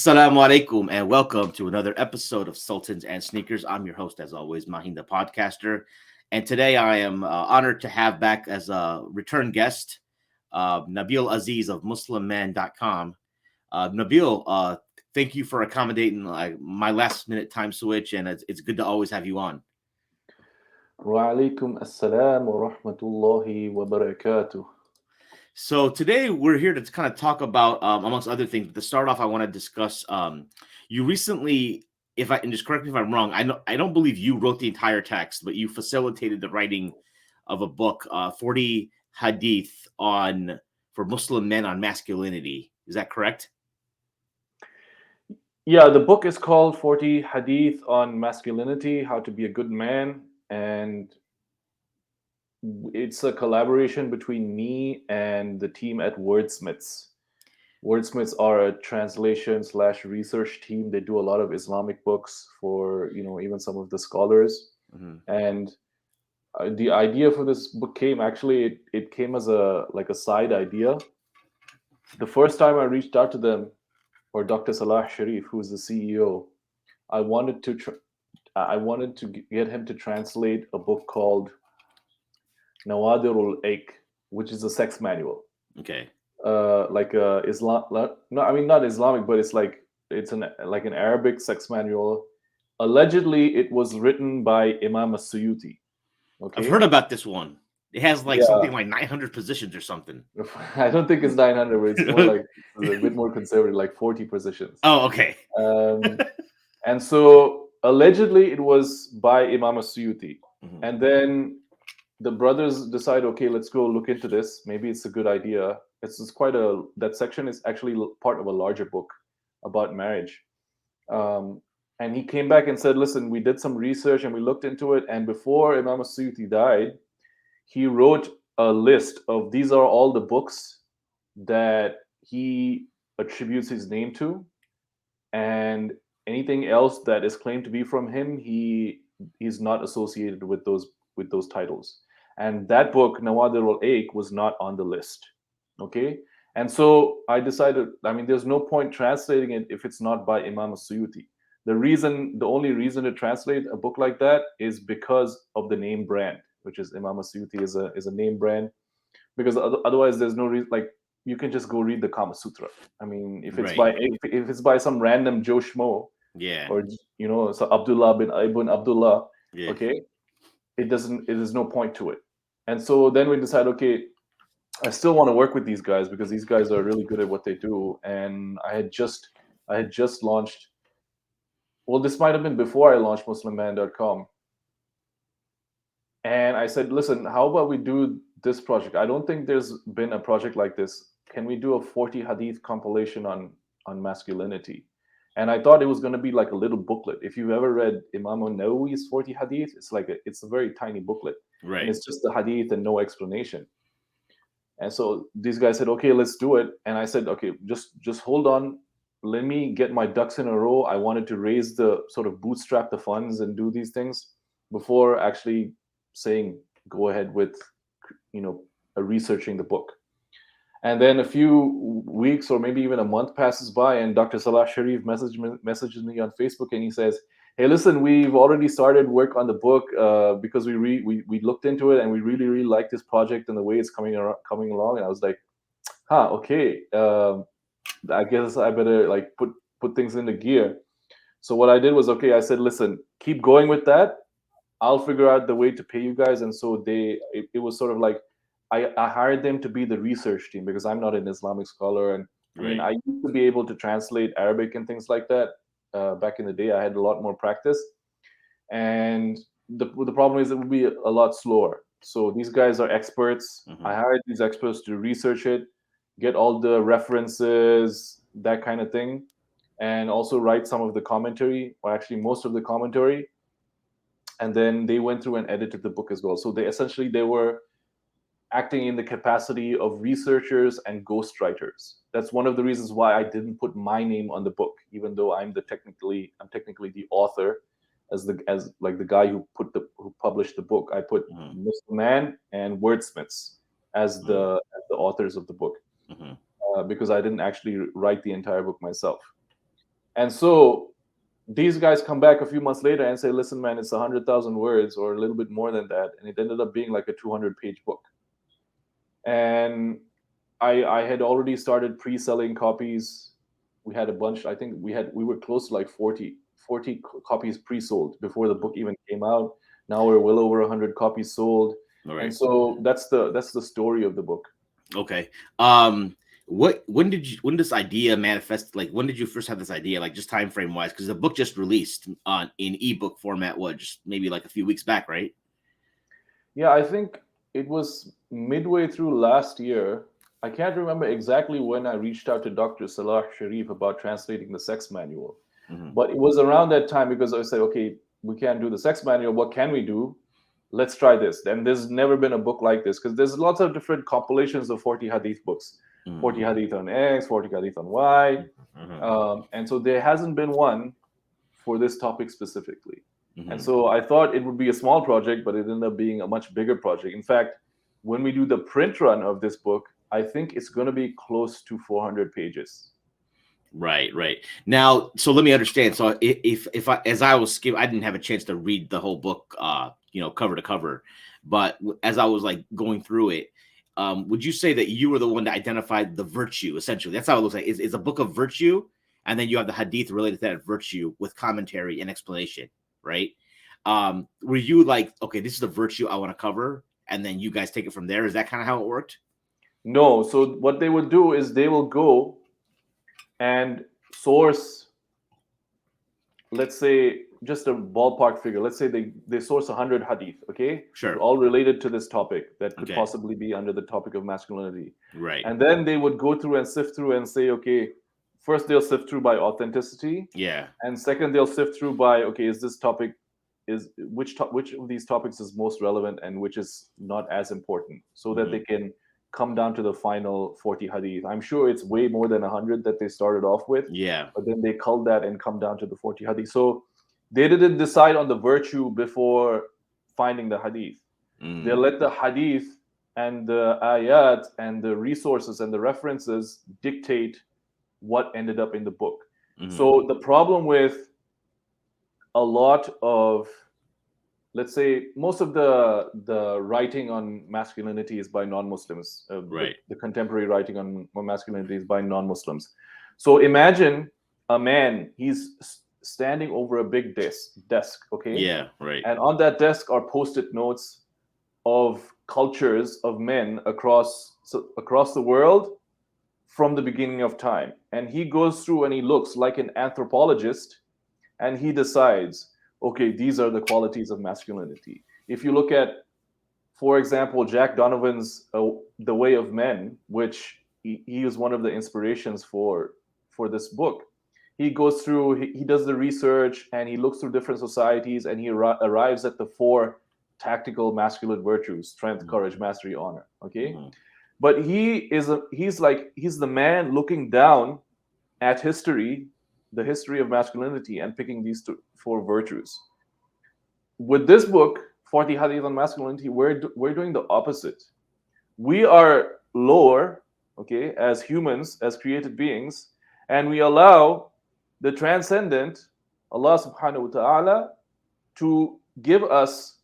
Assalamu alaikum and welcome to another episode of Sultans and Sneakers. I'm your host, as always, Mahin the podcaster. And today I am honored to have back as a return guest Nabeel Azeez of MuslimMan.com. Nabeel, thank you for accommodating my last minute time switch, and it's good to always have you on. Wa alaikum assalam wa rahmatullahi wa barakatuh. So today we're here to kind of talk about, amongst other things. But to start off, I want to discuss. You recently, if I and just correct me if I'm wrong, I don't believe you wrote the entire text, but you facilitated the writing of a book, 40 Hadith on for Muslim men on masculinity. Is that correct? Yeah, the book is called 40 Hadith on Masculinity, How to Be a Good Man. And it's a collaboration between me and the team at Wordsmiths. Wordsmiths are a translation slash research team. They do a lot of Islamic books for, even some of the scholars. Mm-hmm. And the idea for this book came actually, it came as a side idea. The first time I reached out to them, or Dr. Salah Sharif, who's the CEO, I wanted to get him to translate a book called Nawadirul Aik, which is a sex manual. Okay. Like Islam, no, I mean not Islamic, but it's an Arabic sex manual. Allegedly, it was written by Imam As-Suyuti. I've Okay. heard about this one. It has Yeah. something like 900 positions or something. I don't think it's 900, but it's more like a bit more conservative, like 40 positions. Oh, okay. And so allegedly it was by Imam As-Suyuti. Mhm. And then the brothers decide, okay, let's go look into this. Maybe it's a good idea. That section is actually part of a larger book about marriage. And he came back and said, listen, we did some research and we looked into it. And before Imam As-Suyuti died, he wrote a list of these are all the books that he attributes his name to. And anything else that is claimed to be from him, he's not associated with those titles. And that book, Nawadir al-Aik, was not on the list. Okay. And so I decided, I mean, there's no point translating it if it's not by Imam As-Suyuti. The only reason to translate a book like that is because of the name brand, which is Imam As-Suyuti is a name brand. Because otherwise there's no reason, like, you can just go read the Kama Sutra. I mean, if it's by some random Joe Schmo, Yeah. or so Abdullah bin Ibn Abdullah, Yeah. okay, it is no point to it. And so then we decide, okay, I still want to work with these guys because these guys are really good at what they do. And I had just launched. Well, this might have been before I launched MuslimMan.com. And I said, listen, how about we do this project? I don't think there's been a project like this. Can we do a 40 Hadith compilation on masculinity? And I thought it was going to be like a little booklet. If you've ever read Imam Nawawi's 40 Hadith, it's a very tiny booklet. Right. And it's just the Hadith and no explanation. And so these guys said, okay, let's do it. And I said, okay, just hold on. Let me get my ducks in a row. I wanted to raise the sort of bootstrap the funds and do these things before actually saying go ahead with researching the book. And then a few weeks or maybe even a month passes by, and Dr. Salah Sharif messages me on Facebook, and he says, hey, listen, we've already started work on the book because we looked into it and we really, really like this project and the way it's coming along. And I was like, okay, I guess I better like put things into gear. So what I did was, okay, I said, listen, keep going with that. I'll figure out the way to pay you guys. And so it was sort of like, I hired them to be the research team because I'm not an Islamic scholar. And I mean, I used to be able to translate Arabic and things like that. Back in the day, I had a lot more practice. And the problem is it would be a lot slower. So these guys are experts. Mm-hmm. I hired these experts to research it, get all the references, that kind of thing, and also write some of the commentary, or actually most of the commentary. And then they went through and edited the book as well. So they were acting in the capacity of researchers and ghostwriters. That's one of the reasons why I didn't put my name on the book, even though I'm technically the author, as the guy who published the book. I put MuslimMan and Wordsmiths as the authors of the book, because I didn't actually write the entire book myself. And so these guys come back a few months later and say, listen, man, it's 100,000 words or a little bit more than that. And it ended up being like a 200-page book. And I had already started pre-selling copies. We had a bunch. I think we were close to like 40 copies pre-sold before the book even came out. Now we're well over 100 copies sold. All And right. so that's the story of the book. Okay. When this idea manifest? Like, when did you first have this idea? Like, just time frame wise, because the book just released on in ebook format. What, just maybe like a few weeks back, right? Yeah, I think it was midway through last year. I can't remember exactly when I reached out to Dr. Salah Sharif about translating the sex manual, Mm-hmm. but it was around that time because I said, okay, we can't do the sex manual. What can we do? Let's try this. And there's never been a book like this because there's lots of different compilations of 40 hadith books, 40 Mm-hmm. hadith on X, 40 hadith on Y. Mm-hmm. And so there hasn't been one for this topic specifically. And Mm-hmm. so I thought it would be a small project, but it ended up being a much bigger project. In fact, when we do the print run of this book, I think it's going to be close to 400 pages. Right, right. Now, so let me understand. So if I, as I was skipping, I didn't have a chance to read the whole book, cover to cover, but as I was like going through it, would you say that you were the one that identified the virtue? Essentially, that's how it looks like. Is a book of virtue, and then you have the hadith related to that virtue with commentary and explanation, right? Were you like, okay, this is the virtue I want to cover, and then you guys take it from there? Is that kind of how it worked? No, so what they will do is they will go and source, let's say, just a ballpark figure. Let's say they source 100 hadith, okay? Sure. All related to this topic that could Okay. possibly be under the topic of masculinity. Right. And then they would go through and sift through and say, okay, first they'll sift through by authenticity. Yeah. And second, they'll sift through by, okay, is this topic, which of these topics is most relevant and which is not as important, so that Mm-hmm. they can come down to the final 40 hadith. I'm sure it's way more than 100 that they started off with, Yeah. but then they cull that and come down to the 40 hadith. So they didn't decide on the virtue before finding the hadith. They Mm. let the hadith and the ayat and the resources and the references dictate what ended up in the book. Mm-hmm. So the problem with a lot of, let's say, most of the writing on masculinity is by non-Muslims. Right. The contemporary writing on masculinity is by non-Muslims. So imagine a man, he's standing over a big desk, okay? Yeah. Right. And on that desk are post-it notes of cultures of men across the world from the beginning of time. And he goes through and he looks like an anthropologist and he decides, okay, these are the qualities of masculinity. If you look at, for example, Jack Donovan's The Way of Men, which he is one of the inspirations for this book. He goes through, he does the research and he looks through different societies and he arrives at the 4 tactical masculine virtues: strength, courage, mastery, honor. Okay. Mm-hmm. But he's the man looking down at history, the history of masculinity, and picking these 4 virtues. With this book, 40 Hadith on Masculinity, we're doing the opposite. We are lower, okay, as humans, as created beings, and we allow the transcendent, Allah subhanahu wa ta'ala, to give us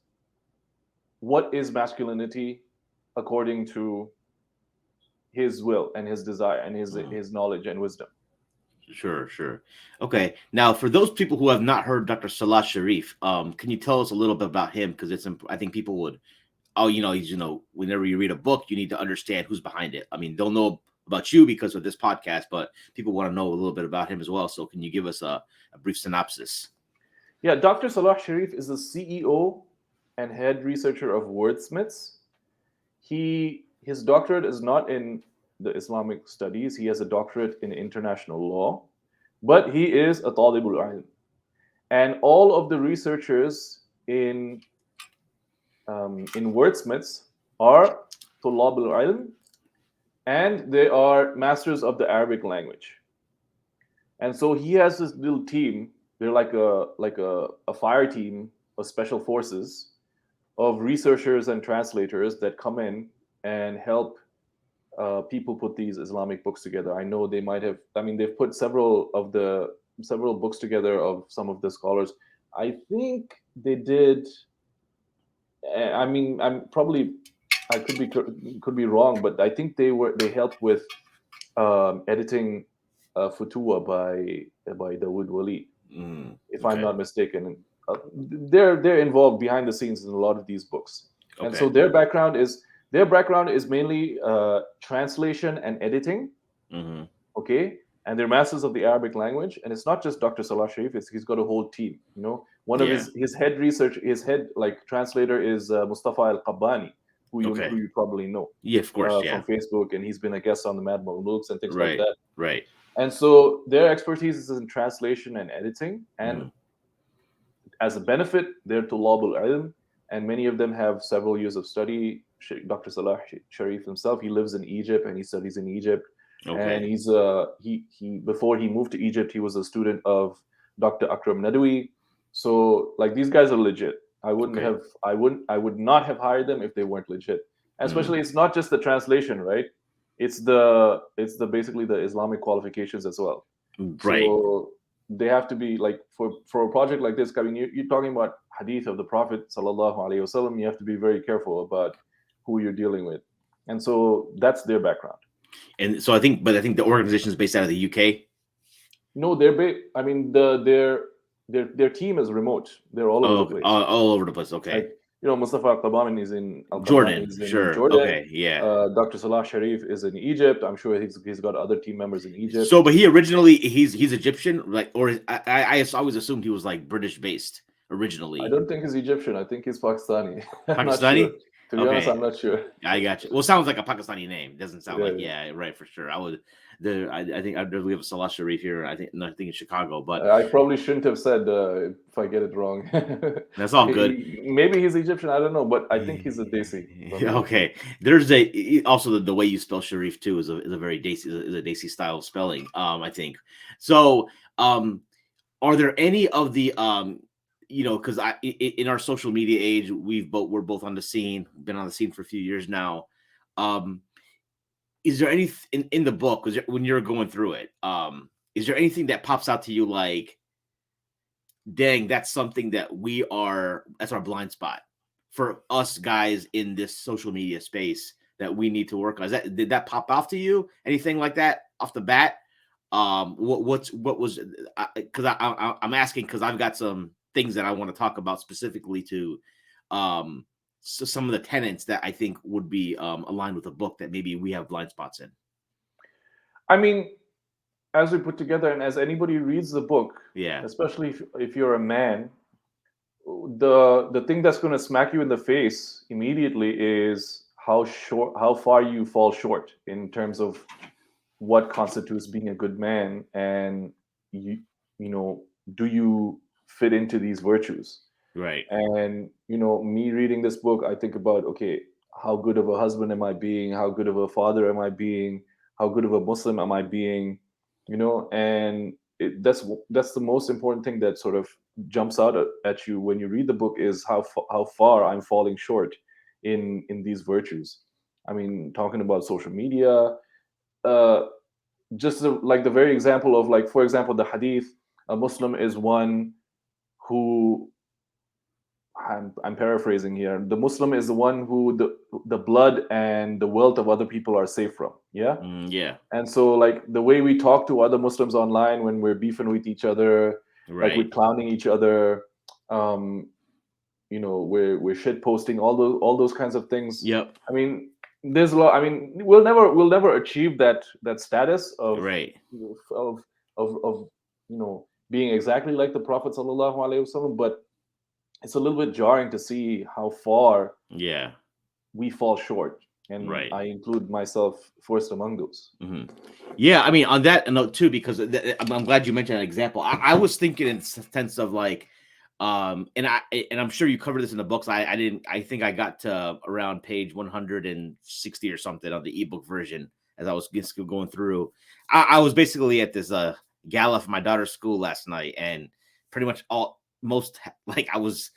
what is masculinity according to his will and his desire and his knowledge and wisdom. Sure, sure. Okay. Now, for those people who have not heard Dr. Salah Sharif, can you tell us a little bit about him? Because I think people would, he's, whenever you read a book, you need to understand who's behind it. I mean, they'll know about you because of this podcast, but people want to know a little bit about him as well. So can you give us a brief synopsis? Yeah, Dr. Salah Sharif is the CEO and head researcher of Wordsmiths. His doctorate is not in the Islamic studies. He has a doctorate in international law, but he is a talibul ilm. And all of the researchers in Wordsmiths are talabul ilm, and they are masters of the Arabic language. And so he has this little team. They're like a fire team of special forces of researchers and translators that come in and help people put these Islamic books together. I know they might have, they've put several of the several books together of some of the scholars. I think they did. I mean, I could be wrong, but I think they helped with editing Futuwa by Dawood Wali, if I'm Okay. not mistaken. They're involved behind the scenes in a lot of these books, and so Okay. their background is mainly translation and editing. Mm-hmm. Okay, and they're masters of the Arabic language, and it's not just Dr. Salah Sharif. He's got a whole team. One of Yeah. his head like translator is Mustafa Al Qabbani, Okay. who you probably know Yeah, of course. Yeah. from Facebook, and he's been a guest on the Mad Mulks and things like Right. that. Right. And so their expertise is in translation and editing. And Mm-hmm. as a benefit, they're tulabul ilm, and many of them have several years of study. Dr. Salah Sharif himself, he lives in Egypt and he studies in Egypt. And Okay. he before he moved to Egypt, he was a student of Dr. Akram Nadwi. So like these guys are legit. Okay. I would not have hired them if they weren't legit. And Mm. especially it's not just the translation, right? It's the basically the Islamic qualifications as well. Right. So they have to be like for a project like this. I mean, you're talking about hadith of the Prophet sallallahu alaihi wasallam. You have to be very careful about who you're dealing with, and so that's their background. And so I think the organization is based out of the UK. No, I mean, their team is remote. They're all over the Oh, place. all over the place. Okay. Like Mustafa Al Qabbani Jordan. is in Sure. Jordan. Okay. Yeah. Dr. Salah Sharif is in Egypt. I'm sure he's got other team members in Egypt. So, but he originally he's Egyptian, like, or I always assumed he was like British based I originally. don't think he's Egyptian. I think he's Pakistani. I'm not sure. Pakistani. To be honest, Okay. I'm not sure. I got you. Well, it sounds like a Pakistani name. Doesn't sound Yeah, like, yeah. yeah, right, for sure. I think we have a Salah Sharif here. I think in Chicago, but I probably shouldn't have said if I get it wrong. that's all good. Maybe he's Egyptian. I don't know, but I think he's a Desi from Egypt. Okay, there's also the way you spell Sharif too is a very Desi style spelling. I think so. Are there any of the because in our social media age, we're both on the scene, been on the scene for a few years now. Um, is there any in the book when you're going through it? Is there anything that pops out to you like, dang, that's something that's our blind spot for us guys in this social media space that we need to work on? Did that pop off to you? Anything like that off the bat? What was, because I'm asking because I've got some things that I want to talk about specifically to so some of the tenets that I think would be aligned with the book that maybe we have blind spots in. I mean, as we put together and as anybody reads the book, Yeah. especially if you're a man, the thing that's going to smack you in the face immediately is how far you fall short in terms of what constitutes being a good man, and you you know do you fit into these virtues? Right. And me reading this book, I think about, okay, how good of a husband am I being? How good of a father am I being? How good of a Muslim am I being? And that's the most important thing that sort of jumps out at you when you read the book, is how far I'm falling short in these virtues. I mean, talking about social media, uh, just like the very example of, like, for example, the hadith, a Muslim is one who, I'm paraphrasing here. The Muslim is the one who the blood and the wealth of other people are safe from. Yeah. Yeah. And so, like, the way we talk to other Muslims online when we're beefing with each other, like Right. we're clowning each other, we're shit posting, all those kinds of things. Yep. I mean, there's a lot. I mean, we'll never achieve that status Right. of being exactly like the Prophet sallallahu alaihi wasallam, but it's a little bit jarring to see how far Yeah. we fall short, and Right. I include myself first among those. Mm-hmm. Yeah, I mean, on that note too, because I'm glad you mentioned an example. I was thinking in sense of like, and I'm sure you covered this in the books. I didn't. I think I got to around page 160 or something of the ebook version as I was just going through. I was basically at this gala for my daughter's school last night, and pretty much like I was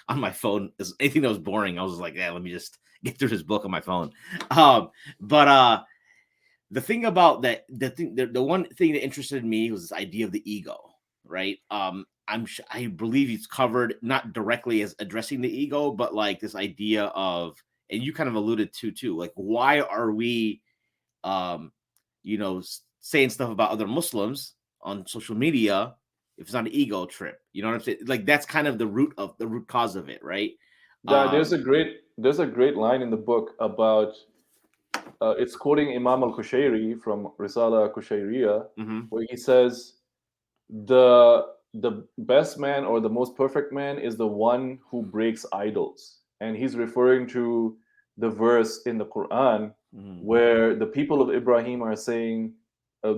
on my phone. Anything that was boring, I was like, yeah, let me just get through this book on my phone. But the thing about that, the one thing that interested me was this idea of the ego, right? I believe it's covered not directly as addressing the ego, but like this idea of, and you kind of alluded to too, like why are we, um, saying stuff about other Muslims on social media if it's not an ego trip? You know what I'm saying? Like that's kind of the root cause of it, right? There's Um, a great line in the book about it's quoting Imam al-Kushairi from Risala Kushairiya, mhm, where he says the best man or the most perfect man is the one who breaks idols, and he's referring to the verse in the Quran mhm, where the people of Ibrahim are saying,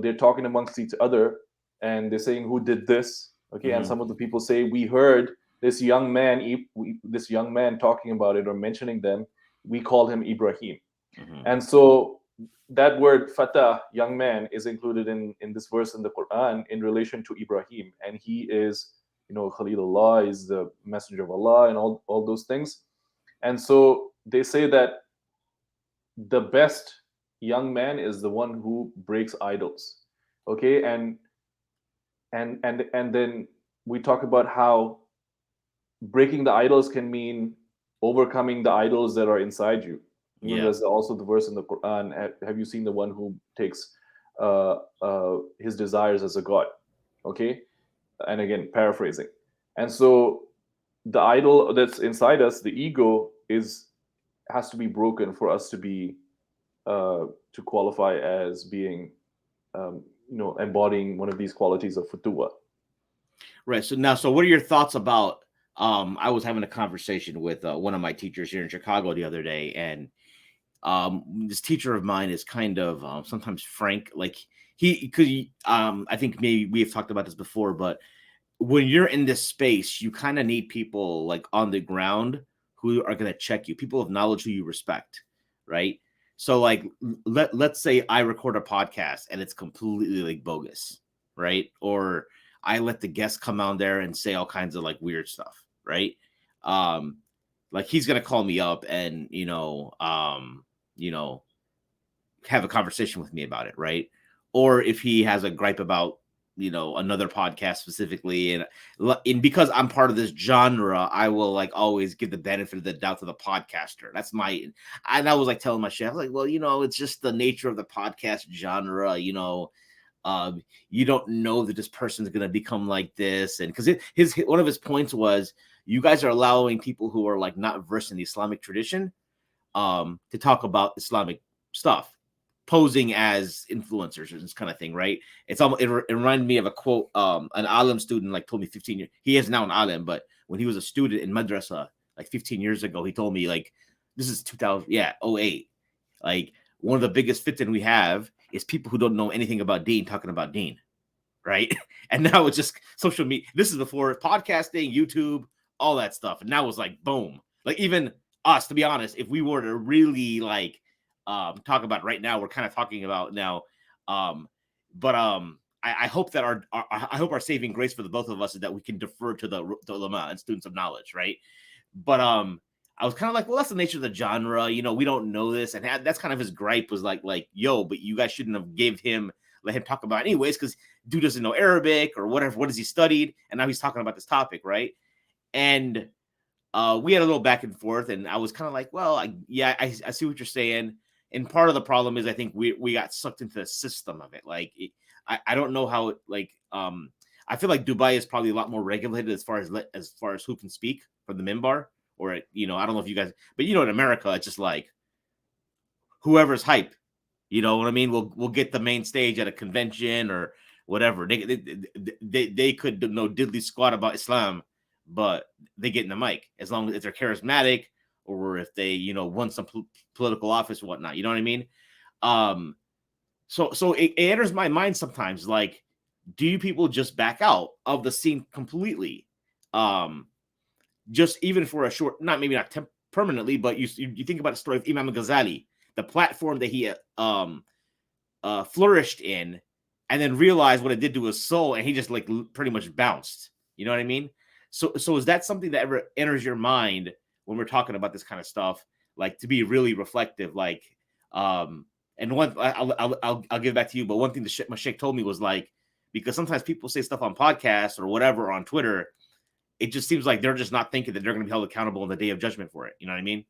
they're talking amongst each other, and they're saying who did this, okay, and mhm, some of the people say we heard this young man, this young man talking about it or mentioning them, we call him Ibrahim. mhm. And so that word fatah, young man, is included in this verse in the Quran in relation to Ibrahim. And he is, Khalilullah, is the messenger of Allah and all those things. And so they say that the best young man is the one who breaks idols. Okay, and then we talk about how breaking the idols can mean overcoming the idols that are inside you. Yeah. There's also the verse in the Quran, have you seen the one who takes his desires as a god? Okay, and again, paraphrasing. And so the idol that's inside us, the ego, has to be broken for us to be to qualify as being embodying one of these qualities of futuwa. Right. So what are your thoughts about? I was having a conversation with one of my teachers here in Chicago the other day, and this teacher of mine is kind of sometimes frank. Like I think maybe we have talked about this before, but when you're in this space, you kind of need people like on the ground who are going to check you, people of knowledge who you respect, right? So like let's say I record a podcast and it's completely like bogus, right? Or I let the guests come on there and say all kinds of like weird stuff, right? Um like he's going to call me up and you know have a conversation with me about it, right? Or if he has a gripe about another podcast specifically, and because I'm part of this genre, I will like always give the benefit of the doubt to the podcaster. That's my, and I was like telling my chef, like, well, it's just the nature of the podcast genre, you don't know that this person's gonna become like this, and because his one of his points was, you guys are allowing people who are like not versed in the Islamic tradition to talk about Islamic stuff, posing as influencers or this kind of thing, right? It reminded me of a quote an alim student like told me 15 years. He is now an alim, but when he was a student in madrasa like 15 years ago, he told me like this is 2000, yeah, '08. Like one of the biggest fitin we have is people who don't know anything about deen talking about deen, right? And now it's just social media. This is before podcasting, YouTube, all that stuff. And now it's like boom. Like even us, to be honest, if we were to really like talk about right now, we're kind of talking about now. But I hope that I hope our saving grace for the both of us is that we can defer to the ulama and students of knowledge, right? But I was kind of like, well, that's the nature of the genre. We don't know this, and that's kind of his gripe was like, yo, but you guys shouldn't have let him talk about it anyways, because dude doesn't know Arabic or whatever. What has he studied? And now he's talking about this topic, right? And we had a little back and forth, and I was kind of like, well, I see what you're saying. And part of the problem is I think we got sucked into the system of it. Like, I don't know how it like. I feel like Dubai is probably a lot more regulated as far as who can speak from the minbar, or I don't know if you guys, but in America, it's just like whoever's hype. You know what I mean? We'll get the main stage at a convention or whatever. They could know diddly squat about Islam, but they get in the mic as long as if they're charismatic or if they won some political office or whatnot. You know what I mean? Um, so it enters my mind sometimes like, do you people just back out of the scene completely? Just even for a short, not permanently, but you think about the story of Imam Ghazali, the platform that he flourished in, and then realized what it did to his soul, and he just like pretty much bounced. You know what I mean? So is that something that ever enters your mind when we're talking about this kind of stuff? Like to be really reflective, and one I'll give it back to you. But one thing my sheikh told me was like, because sometimes people say stuff on podcasts or whatever on Twitter. It just seems like they're just not thinking that they're going to be held accountable in the day of judgment for it. You know what I mean?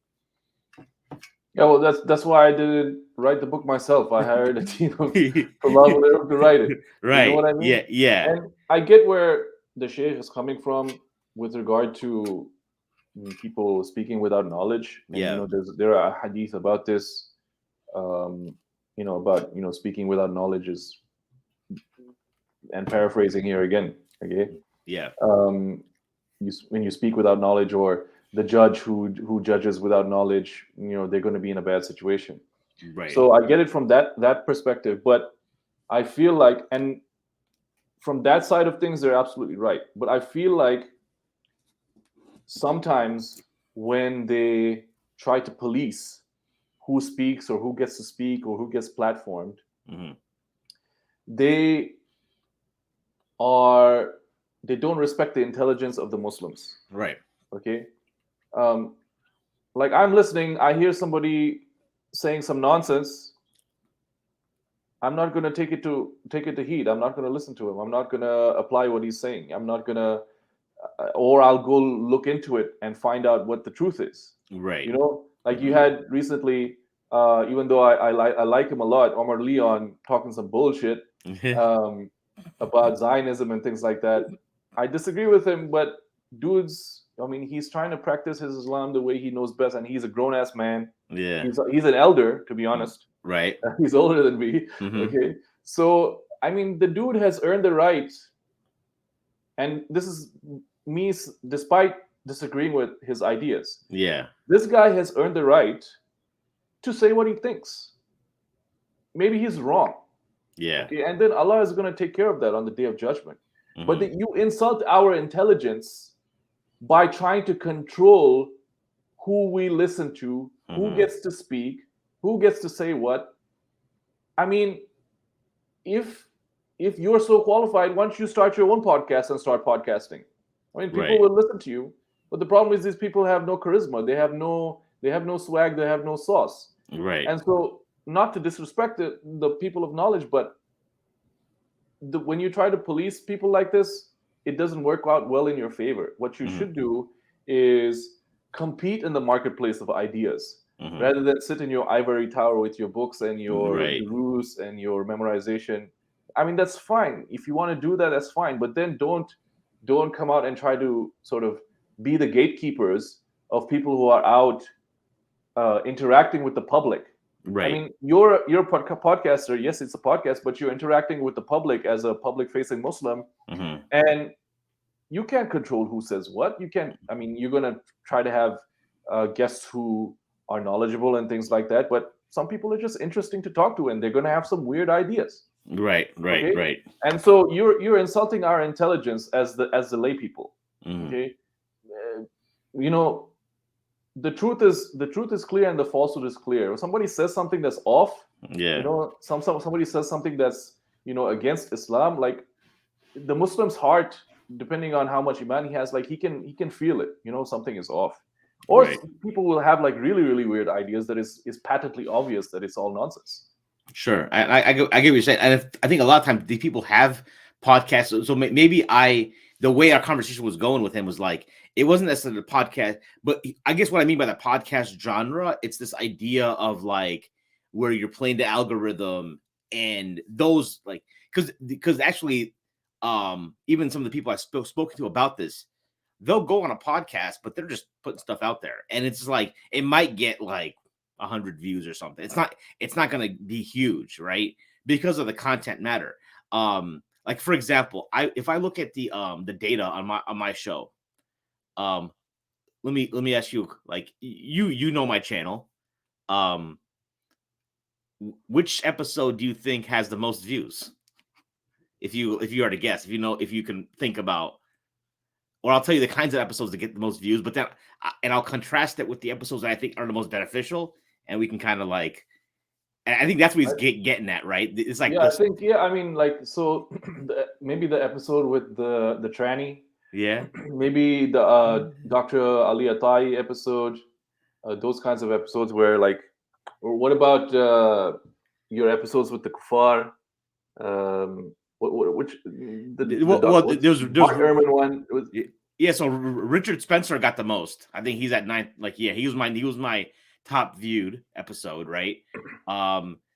Yeah, well, that's why I didn't write the book myself. I hired a team of collaborators to write it. You know Right. what I mean? Yeah. And I get where the sheikh is coming from with regard to people speaking without knowledge. And Yeah. there are hadith about this. About speaking without knowledge is, and paraphrasing here again. Okay. Yeah. When you speak without knowledge, or the judge who judges without knowledge, they're going to be in a bad situation. Right. So I get it from that perspective, but I feel like, and from that side of things, they're absolutely right. But I feel like sometimes when they try to police who speaks or who gets to speak or who gets platformed, they don't respect the intelligence of the Muslims. Right. Okay. Like, I'm listening, I hear somebody saying some nonsense. I'm not going to take it to heed. I'm not going to listen to him. I'm not going to apply what he's saying. I'm not going to, or I'll go look into it and find out what the truth is. Right. Like you had recently, even though I like him a lot, Omar Leon talking some bullshit about Zionism and things like that. I disagree with him, but he's trying to practice his Islam the way he knows best, and he's a grown ass man. Yeah. He's an elder, to be honest. Right. He's older than me. Okay. So, the dude has earned the right, and this is me, despite disagreeing with his ideas. Yeah. This guy has earned the right to say what he thinks. Maybe he's wrong. Yeah. Okay. And then Allah is going to take care of that on the day of judgment. But that you insult our intelligence by trying to control who we listen to, who gets to speak, who gets to say what. I mean, if you're so qualified, why don't you start your own podcast and start podcasting? I mean, people will listen to you. But the problem is these people have no charisma. They have no swag. They have no sauce. Right. And so, not to disrespect the people of knowledge, but when you try to police people like this, it doesn't work out well in your favor. What you should do is compete in the marketplace of ideas, rather than sit in your ivory tower with your books and your durus and your memorization. I mean, that's fine. If you want to do that, that's fine. But then don't come out and try to sort of be the gatekeepers of people who are out interacting with the public. Right. I mean, you're a podcaster. Yes, it's a podcast, but you're interacting with the public as a public-facing Muslim, and you can't control who says what. You can't. I mean, you're gonna try to have guests who are knowledgeable and things like that. But some people are just interesting to talk to, and they're gonna have some weird ideas. Right. Okay? And so you're insulting our intelligence as the lay people. Okay, the truth is clear and the falsehood is clear. When somebody says something that's off, somebody says something that's against Islam, like the Muslim's heart, depending on how much iman he has, like he can feel it. Something is off. Or people will have like really, really weird ideas that is patently obvious that it's all nonsense. Sure, I get what you're saying, and I think a lot of times these people have podcasts. So maybe the way our conversation was going with him was like, it wasn't necessarily a podcast, but I guess what I mean by the podcast genre, it's this idea of like where you're playing the algorithm and those like, because actually, even some of the people I've spoken to about this, they'll go on a podcast, but they're just putting stuff out there, and it's like it might get like 100 views or something. It's not going to be huge, right? Because of the content matter. Like for example, if I look at the data on my show, let me ask you, like you know my channel, which episode do you think has the most views? If you are to guess, if you can think about, or I'll tell you the kinds of episodes that get the most views, but then and I'll contrast it with the episodes that I think are the most beneficial, and we can kind of like. I think that's what he's getting at, right? It's like I mean, like, so maybe the episode with the tranny, maybe the Dr. Ali Atai episode, those kinds of episodes where like, or what about your episodes with the kuffar? which Well, what's there's Mark Ehrman one? It was, yeah. So Richard Spencer got the most. I think he's at 9th. Like, yeah, he was my top viewed episode, right?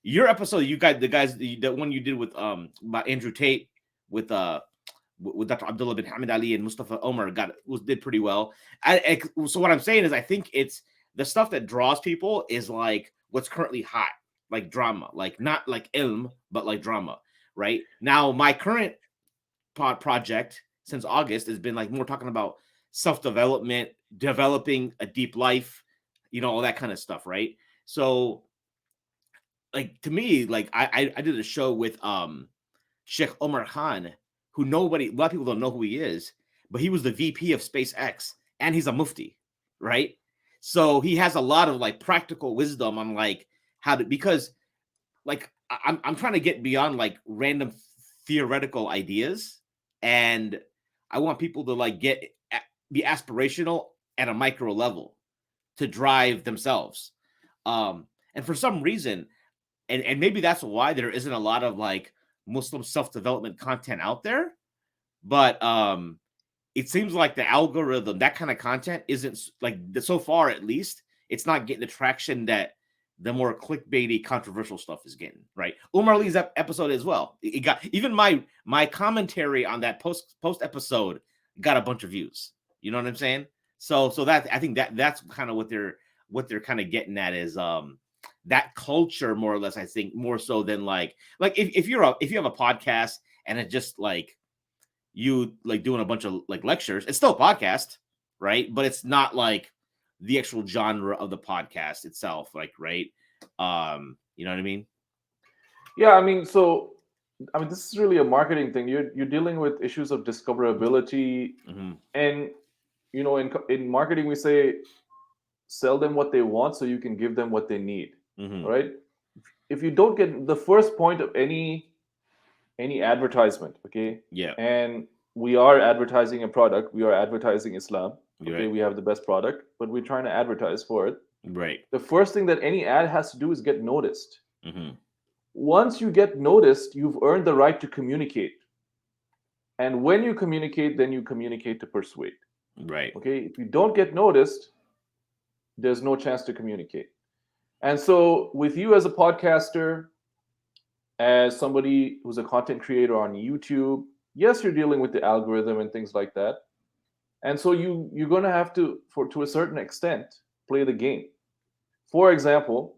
Your episode, you guys, the one you did with about Andrew Tate with Dr. Abdullah bin Hamid Ali and Mustafa Omar did pretty well. So what I'm saying is, I think it's the stuff that draws people is like what's currently hot, like drama, like not like ilm, but like drama, right? Now, my current project since August has been like more talking about self-development, developing a deep life, all that kind of stuff, right? So, like, to me, like I did a show with Sheikh Omar Khan, who a lot of people don't know who he is, but he was the VP of SpaceX and he's a mufti, right? So he has a lot of like practical wisdom on like how to, because like I'm trying to get beyond like random theoretical ideas, and I want people to like be aspirational at a micro level to drive themselves. And for some reason, and maybe that's why there isn't a lot of like Muslim self-development content out there, but it seems like the algorithm, that kind of content isn't like, so far at least, it's not getting the traction that the more clickbaity controversial stuff is getting, right? Umar Lee's episode as well. It got, even my commentary on that post episode got a bunch of views. You know what I'm saying? So that, I think that's kind of what they're kind of getting at is that culture, more or less, I think, more so than like if you have a podcast and it just like you like doing a bunch of like lectures, it's still a podcast, right? But it's not like the actual genre of the podcast itself, like, right? You know what I mean? yeah, I mean, this is really a marketing thing. You're dealing with issues of discoverability, and in marketing we say sell them what they want so you can give them what they need, right? If you don't get the first point of any advertisement, okay, Yeah. and we are advertising a product, we are advertising Islam, okay, Right. we have the best product, but we're trying to advertise for it. Right. The first thing that any ad has to do is get noticed. Once you get noticed, you've earned the right to communicate. And when you communicate, then you communicate to persuade. Right. Okay, if you don't get noticed, there's no chance to communicate. And so with you as a podcaster, as somebody who's a content creator on YouTube, yes, you're dealing with the algorithm and things like that. And so you're going to have to, to a certain extent, play the game. For example,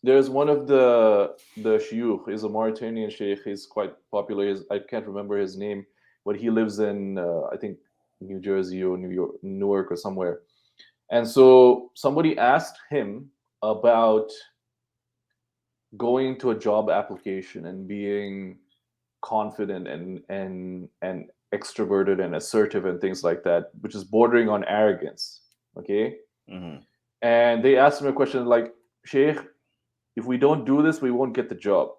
there's one of the shuyukh, is a Mauritanian sheikh. He's quite popular. I can't remember his name, but he lives in I think New Jersey or Newark or somewhere. And so somebody asked him about going to a job application and being confident and extroverted and assertive and things like that, which is bordering on arrogance. Okay. And they asked him a question like, Sheikh, if we don't do this, we won't get the job.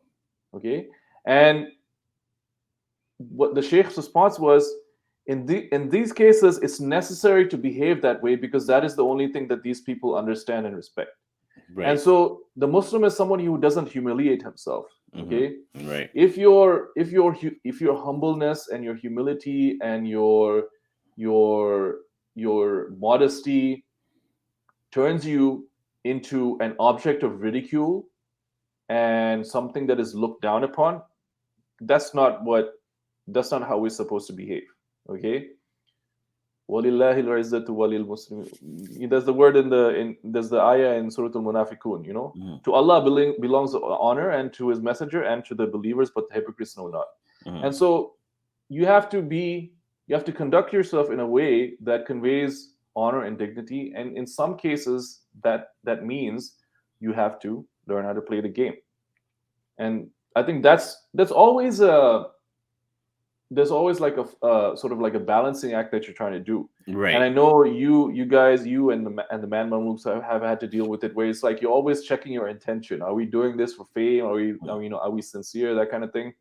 Okay. And what the Sheikh's response was, in these cases, it's necessary to behave that way because that is the only thing that these people understand and respect. Right. And so the Muslim is someone who doesn't humiliate himself. Okay. Right. If your humbleness and your humility and your modesty turns you into an object of ridicule and something that is looked down upon, that's not how we're supposed to behave. Okay. وَلِلَّهِ الْعِزَّةُ وَلِلْمُسْلِمِينَ. There's the word there's the ayah in Surah Al-Munafiqun, To Allah belongs honor and to his messenger and to the believers, but the hypocrites know not. And so you have to conduct yourself in a way that conveys honor and dignity. And in some cases that means you have to learn how to play the game. And I think that's always there's always like a sort of like a balancing act that you're trying to do. Right. And I know you guys and the man mamluks have had to deal with it, where it's like you're always checking your intention. Are we doing this for fame? Are we sincere? That kind of thing.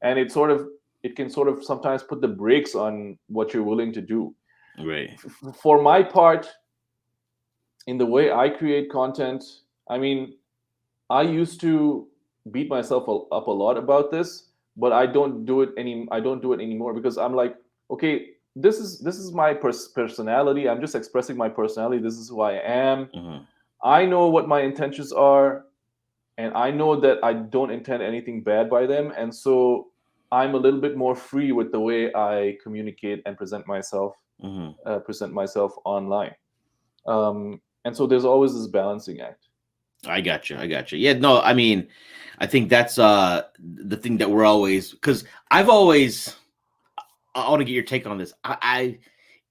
And it can sort of sometimes put the brakes on what you're willing to do. Right. For my part, in the way I create content, I mean, I used to beat myself up a lot about this, but I don't do it anymore because I'm like, okay, this is my personality. I'm just expressing my personality. This is who I am. Mm-hmm. I know what my intentions are, and I know that I don't intend anything bad by them, and so I'm a little bit more free with the way I communicate and Mm-hmm. present myself online. And so there's always this balancing act. I got you. I got you. Yeah, no, I mean, I think that's the thing that we're always, because I've always, I want to get your take on this. I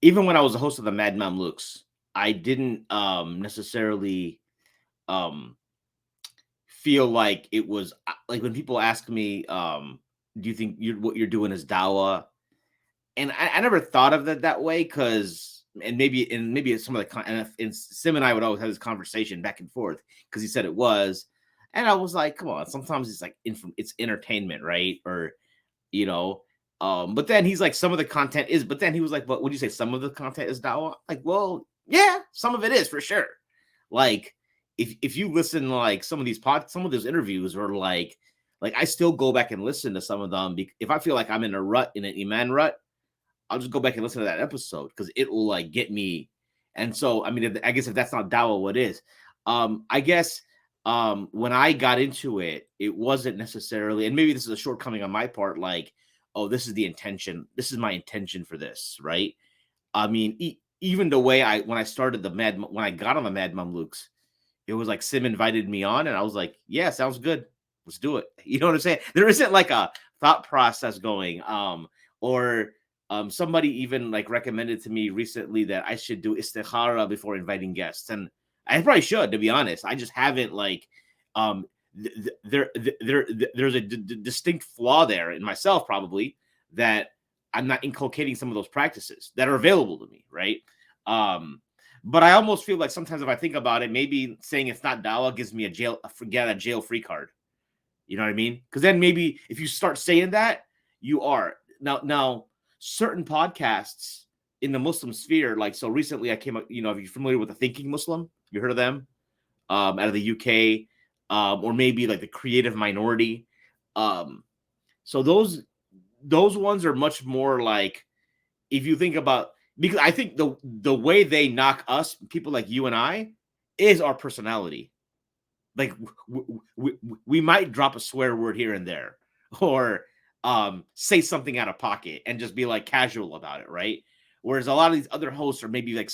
even when I was a host of the Mad Mamluks, I didn't necessarily um feel like it was like when people ask me, do you think what you're doing is dawa? And I never thought of it that way because, maybe it's some of the and Sim and I would always have this conversation back and forth because he said it was, and I was like, come on, sometimes it's like it's entertainment, right? Or you know, but then he's like, some of the content is, but then he was like, but would you say some of the content is dawa? Like, well, yeah, some of it is for sure. Like, if you listen, like some of some of those interviews are like I still go back and listen to some of them if I feel like I'm in a rut, in an iman rut, I'll just go back and listen to that episode because it will like get me. And so, I mean, I guess if that's not dawa, what is? I guess when I got into it, it wasn't necessarily, and maybe this is a shortcoming on my part, like, oh, this is the intention. This is my intention for this, right? I mean, even the way when I started when I got on the Mad Mamluks, it was like Sim invited me on, and I was like, yeah, sounds good. Let's do it. You know what I'm saying? There isn't like a thought process going. Or somebody even like recommended to me recently that I should do istikhara before inviting guests, and I probably should, to be honest. I just haven't like there's a distinct flaw there in myself, probably, that I'm not inculcating some of those practices that are available to me, right? But I almost feel like sometimes if I think about it, maybe saying it's not dawah gives me a jail free card. You know what I mean? Because then maybe if you start saying that, you are now certain podcasts in the Muslim sphere, like, so recently I came up, are you familiar with the Thinking Muslim? You heard of them? Out of the UK, or maybe like the Creative Minority. So those ones are much more like, if you think about, because I think the way they knock us, people like you and I, is our personality. Like we might drop a swear word here and there, or say something out of pocket and just be like casual about it, right? Whereas a lot of these other hosts are maybe I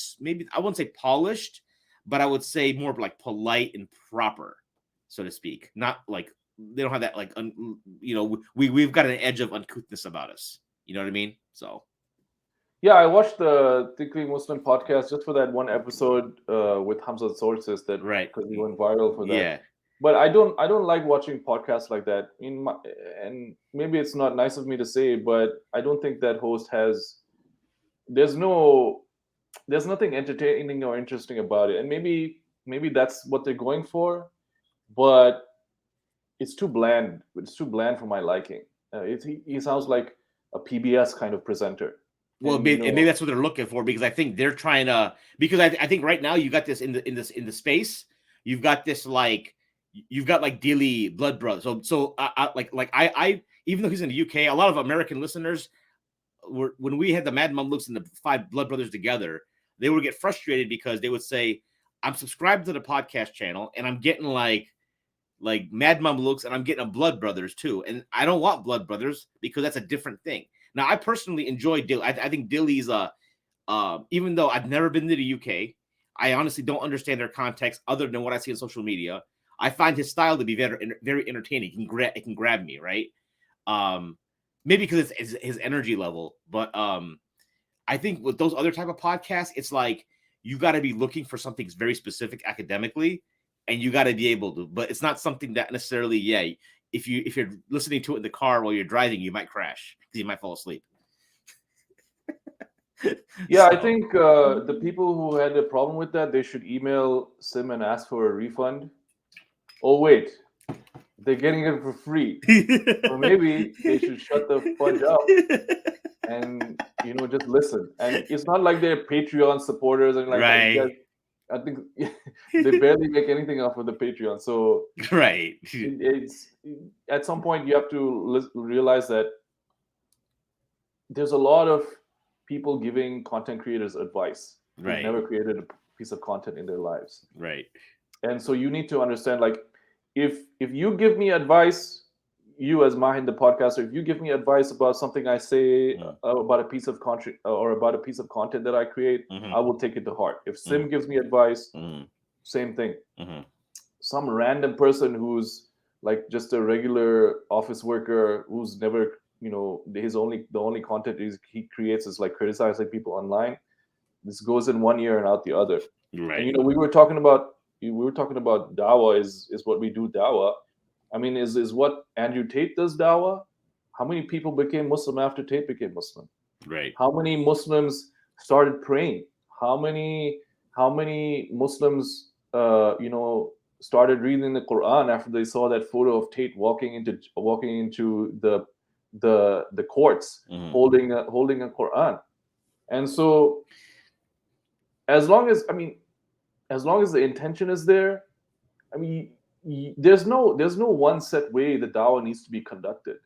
wouldn't say polished, but I would say more like polite and proper, so to speak. Not like they don't have that like we've got an edge of uncouthness about us. You know what I mean? So Yeah, I watched the Thinking Muslim podcast just for that one episode with Hamza Sources that right, because he went viral for that. yeah. But I don't like watching podcasts like that. And maybe it's not nice of me to say, but I don't think that host has. There's no, there's nothing entertaining or interesting about it, and maybe that's what they're going for, but it's too bland. It's too bland for my liking. He sounds like a PBS kind of presenter, Well, and and maybe that's what they're looking for, because I think they're trying to. Because I think right now you got this in the space. You've got this like you've got like Dilly Blood Brothers. So I even though he's in the UK, a lot of American listeners were, when we had the Mad Mamluks and the five Blood Brothers together, they would get frustrated because they would say, "I'm subscribed to the podcast channel and I'm getting like Mad Mamluks, and I'm getting a Blood Brothers too. And I don't want Blood Brothers because that's a different thing." Now, I personally enjoy Dilly. I think Dilly's even though I've never been to the UK, I honestly don't understand their context other than what I see on social media. I find his style to be very entertaining. It can grab me, right? Um, Maybe because it's his energy level, but I think with those other type of podcasts, it's like you got to be looking for something very specific academically, and you got to be able to. But it's not something that necessarily, yeah. If you're listening to it in the car while you're driving, you might crash because you might fall asleep. yeah, I So think the people who had a problem with that, they should email Sim and ask for a refund. Oh wait, they're getting it for free, so maybe they should shut the fudge up and just listen. And it's not like they're Patreon supporters and like, right. I think they barely make anything off of the Patreon. So Right. it's at some point you have to realize that there's a lot of people giving content creators advice who've Right. never created a piece of content in their lives. Right. And so you need to understand, like, if you give me advice, you as Mahin the podcaster, if you give me advice about something I say, Mm. about a piece of content, or about a piece of content that I create, Mm-hmm. I will take it to heart. If Mm-hmm. Sim gives me advice, Mm-hmm. same thing. Mm-hmm. Some random person who's like just a regular office worker who's never, the only content he creates is like criticizing people online. This goes in one ear and out the other. And Right. we were talking about dawa is what we do dawa. I mean, is what Andrew Tate does dawa. How many people became Muslim after Tate became Muslim? Right. How many Muslims started praying? How many Muslims started reading the Quran after they saw that photo of Tate walking into the courts Mm-hmm. holding a Quran? And so, as long as the intention is there, I mean, there's no one set way the dawah needs to be conducted.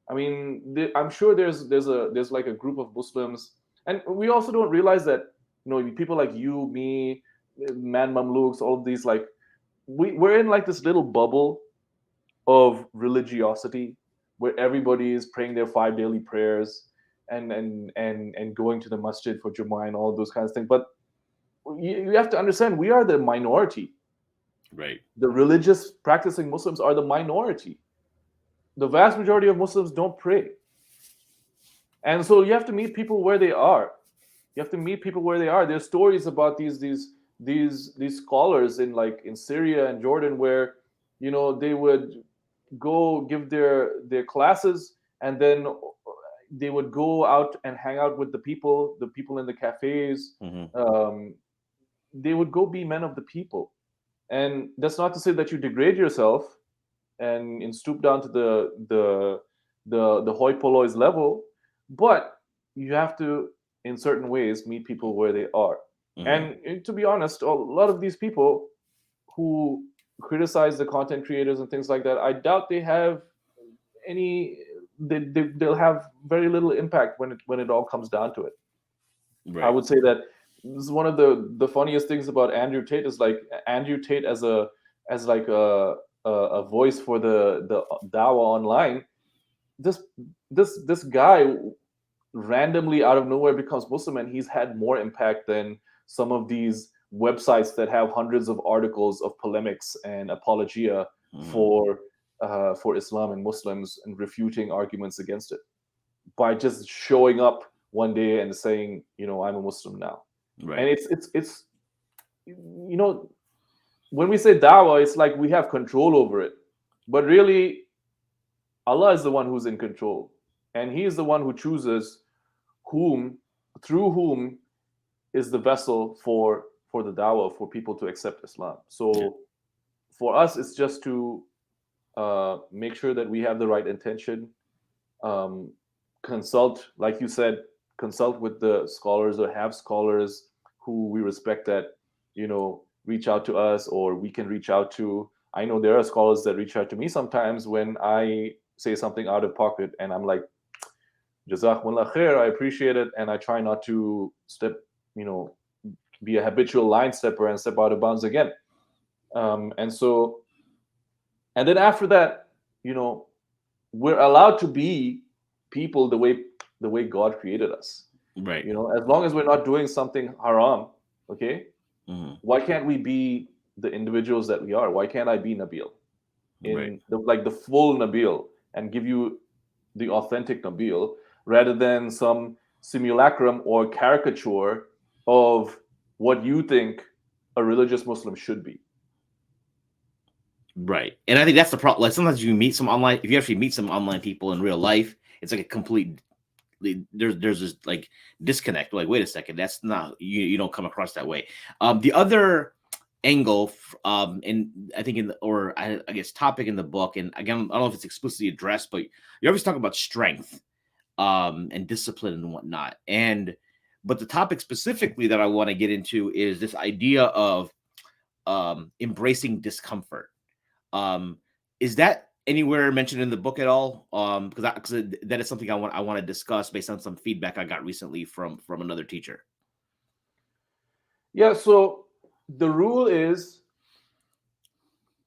I mean, I'm sure there's like a group of Muslims, and we also don't realize that, people like you, me, Man Mamluks, all of these, like, we're in like this little bubble of religiosity where everybody is praying their 5 daily prayers and going to the masjid for Jummah and all those kinds of things. But you have to understand, we are the minority. Right. The religious practicing Muslims are the minority. The vast majority of Muslims don't pray. And so you have to meet people where they are. You have to meet people where they are. There's stories about these scholars in Syria and Jordan where, they would go give their classes, and then they would go out and hang out with the people in the cafes. Mm-hmm. They would go be men of the people. And that's not to say that you degrade yourself and stoop down to the hoi polloi's level, but you have to, in certain ways, meet people where they are. Mm-hmm. And to be honest, a lot of these people who criticize the content creators and things like that, I doubt they have any. They'll have very little impact when it all comes down to it. I Right. would say that this is one of the funniest things about Andrew Tate, is like Andrew Tate as like a voice for the Dawa online. This this guy randomly out of nowhere becomes Muslim, and he's had more impact than some of these websites that have hundreds of articles of polemics and apologia Mm-hmm. for Islam and Muslims and refuting arguments against it by just showing up one day and saying, I'm a Muslim now. And Right. it's when we say dawah, it's like we have control over it, but really Allah is the one who's in control, and He is the one who chooses whom, through whom, is the vessel for the dawah, for people to accept Islam. Yeah. So for us, it's just to make sure that we have the right intention. um, Consult, like you said, consult with the scholars, or have scholars who we respect that, reach out to us, or we can reach out to. I know there are scholars that reach out to me sometimes when I say something out of pocket, and I'm like, jazakumullah khair, I appreciate it, and I try not to you know be a habitual line stepper and step out of bounds again. And then after that, you know we're allowed to be people the way God created us. Right. As long as we're not doing something haram, okay? Mm-hmm. Why can't we be the individuals that we are? Why can't I be Nabeel Right. in the full Nabeel, and give you the authentic Nabeel, rather than some simulacrum or caricature of what you think a religious Muslim should be? Right. And I think that's the problem. Like sometimes you meet some online, if you actually meet some online people in real life, it's like a complete there's this like disconnect. Like, wait a second, that's not you don't come across that way. The other angle, and I think I guess topic in the book, and again, I don't know if it's explicitly addressed, but you always talk about strength, and discipline and whatnot. And But the topic specifically that I want to get into is this idea of embracing discomfort. Is that anywhere mentioned in the book at all? Because that is something I want to discuss based on some feedback I got recently from another teacher. Yeah, so the rule is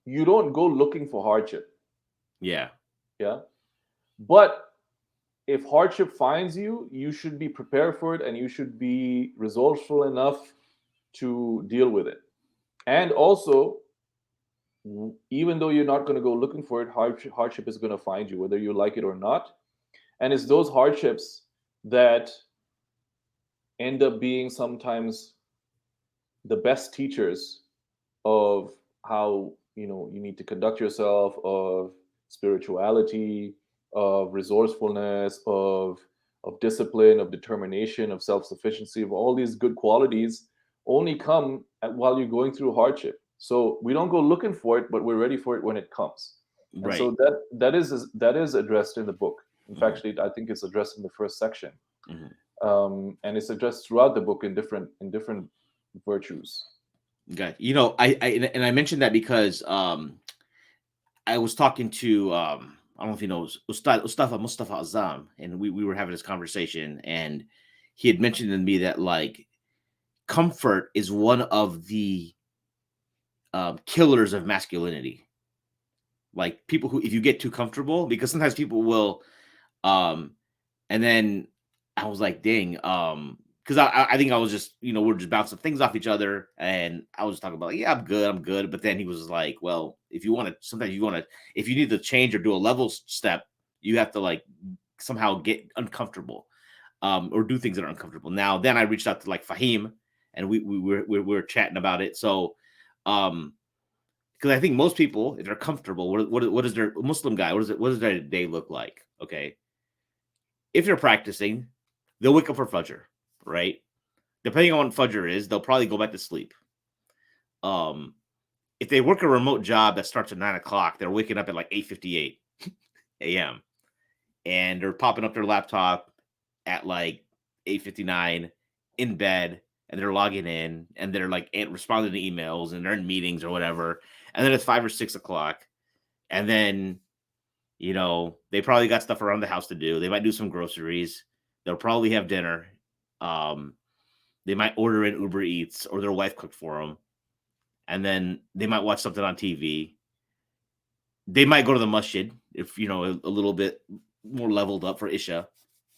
you don't go looking for hardship. Yeah. Yeah. But if hardship finds you, you should be prepared for it and you should be resourceful enough to deal with it. And also, even though you're not going to go looking for it, hardship is going to find you, whether you like it or not. And it's those hardships that end up being sometimes the best teachers of how you need to conduct yourself, of spirituality, of resourcefulness, of discipline, of determination, of self-sufficiency, of all these good qualities only come while you're going through hardship. So we don't go looking for it, but we're ready for it when it comes. And Right. so that is addressed in the book. In fact, Mhm. I think it's addressed in the first section, Mhm. and it's addressed throughout the book in different virtues. Okay. And I mentioned that because I was talking to I don't know if you know Mustafa Azam, and we were having this conversation, and he had mentioned to me that like comfort is one of the killers of masculinity. Like people who, if you get too comfortable, because sometimes people will, um, and then I was like, dang, because I think I was just, we're just bouncing things off each other, and I was talking about, like, yeah, I'm good. But then he was like, well, if you want to, sometimes you want to, if you need to change or do a level step, you have to like somehow get uncomfortable, or do things that are uncomfortable. Now, then I reached out to like Fahim, and we were chatting about it. So, um, because I think most people, if they're comfortable, what is their Muslim guy? What does their day look like? Okay, if they're practicing, they'll wake up for Fajr, right? Depending on what Fajr is, they'll probably go back to sleep. Um, if they work a remote job that starts at 9 o'clock, they're waking up at like 8:58 a.m. and they're popping up their laptop at like 8:59 in bed, and they're logging in, and they're like responding to emails, and they're in meetings or whatever. And then it's 5 or 6 o'clock, and then they probably got stuff around the house to do. They might do some groceries. They'll probably have dinner. Um, they might order in Uber Eats, or their wife cooked for them, and then they might watch something on TV. They might go to the masjid if a little bit more leveled up for Isha,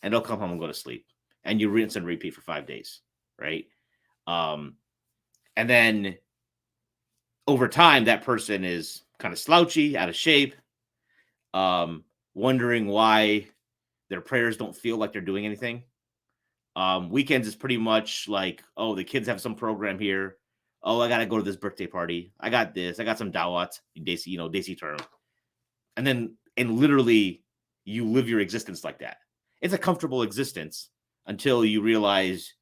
and they'll come home and go to sleep. And you rinse and repeat for 5 days, right? Um, and then over time, that person is kind of slouchy, out of shape, wondering why their prayers don't feel like they're doing anything. Weekends is pretty much like, oh, the kids have some program here. Oh, I gotta go to this birthday party. I got this. I got some dawat, Desi term, and literally, you live your existence like that. It's a comfortable existence until you realize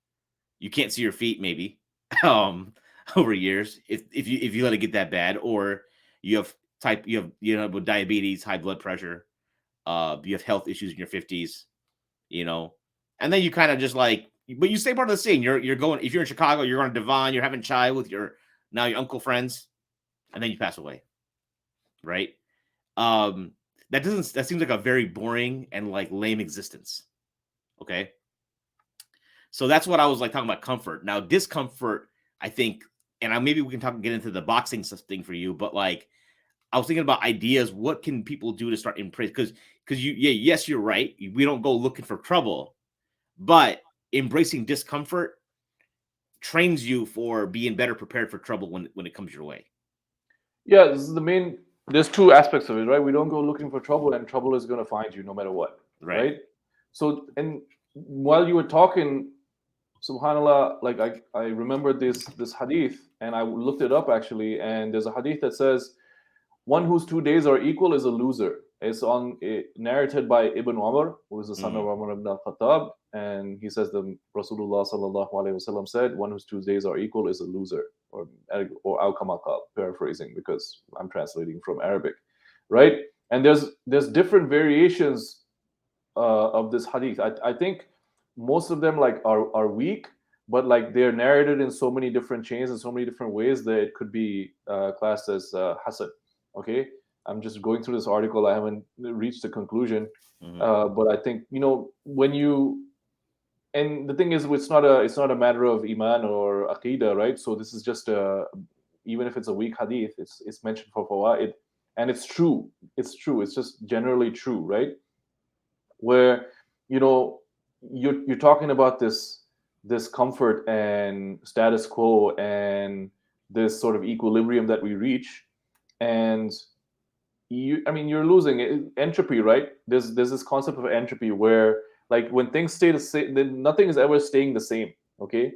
you can't see your feet, maybe, um, over years, if you let it get that bad, or you have with diabetes, high blood pressure, you have health issues in your 50s, you know, and then you kind of just like, but you stay part of the scene. You're going, if you're in Chicago, you're on a divan, you're having chai with your uncle friends, and then you pass away, right? Um, that seems like a very boring and like lame existence. Okay, so that's what I was like talking about comfort. Now discomfort, I think, and maybe we can get into the boxing thing for you, but like I was thinking about ideas. What can people do to start embrace? Because yes, you're right. We don't go looking for trouble, but embracing discomfort trains you for being better prepared for trouble when it comes your way. Yeah, this is the main. There's two aspects of it, right? We don't go looking for trouble, and trouble is going to find you no matter what, Right. right? So, and while you were talking, subhanallah, like I remembered this hadith, and I looked it up actually, and there's a hadith that says one whose 2 days are equal is a loser. It's narrated by Ibn Umar, who is the son of Hmm. Umar ibn al-Khattab, and he says the Rasulullah sallallahu alaihi wasallam said, "One whose 2 days are equal is a loser," or al kamakal, paraphrasing because I'm translating from Arabic, right? And there's different variations of this hadith. I think most of them like are weak, but like they're narrated in so many different chains and so many different ways that it could be classed as hasan. Okay, I'm just going through this article. I haven't reached a conclusion, Hmm. but I think, you know, when you, and the thing is, it's not a matter of iman or aqidah, right? So this is just a, even if it's a weak hadith, it's mentioned for fawaid, and it's true. It's true. It's just generally true, right? Where, you know, you're talking about this comfort and status quo and this sort of equilibrium that we reach, and I mean, you're losing entropy, right? There's this concept of entropy where, like, when things stay the same, then nothing is ever staying the same. Okay,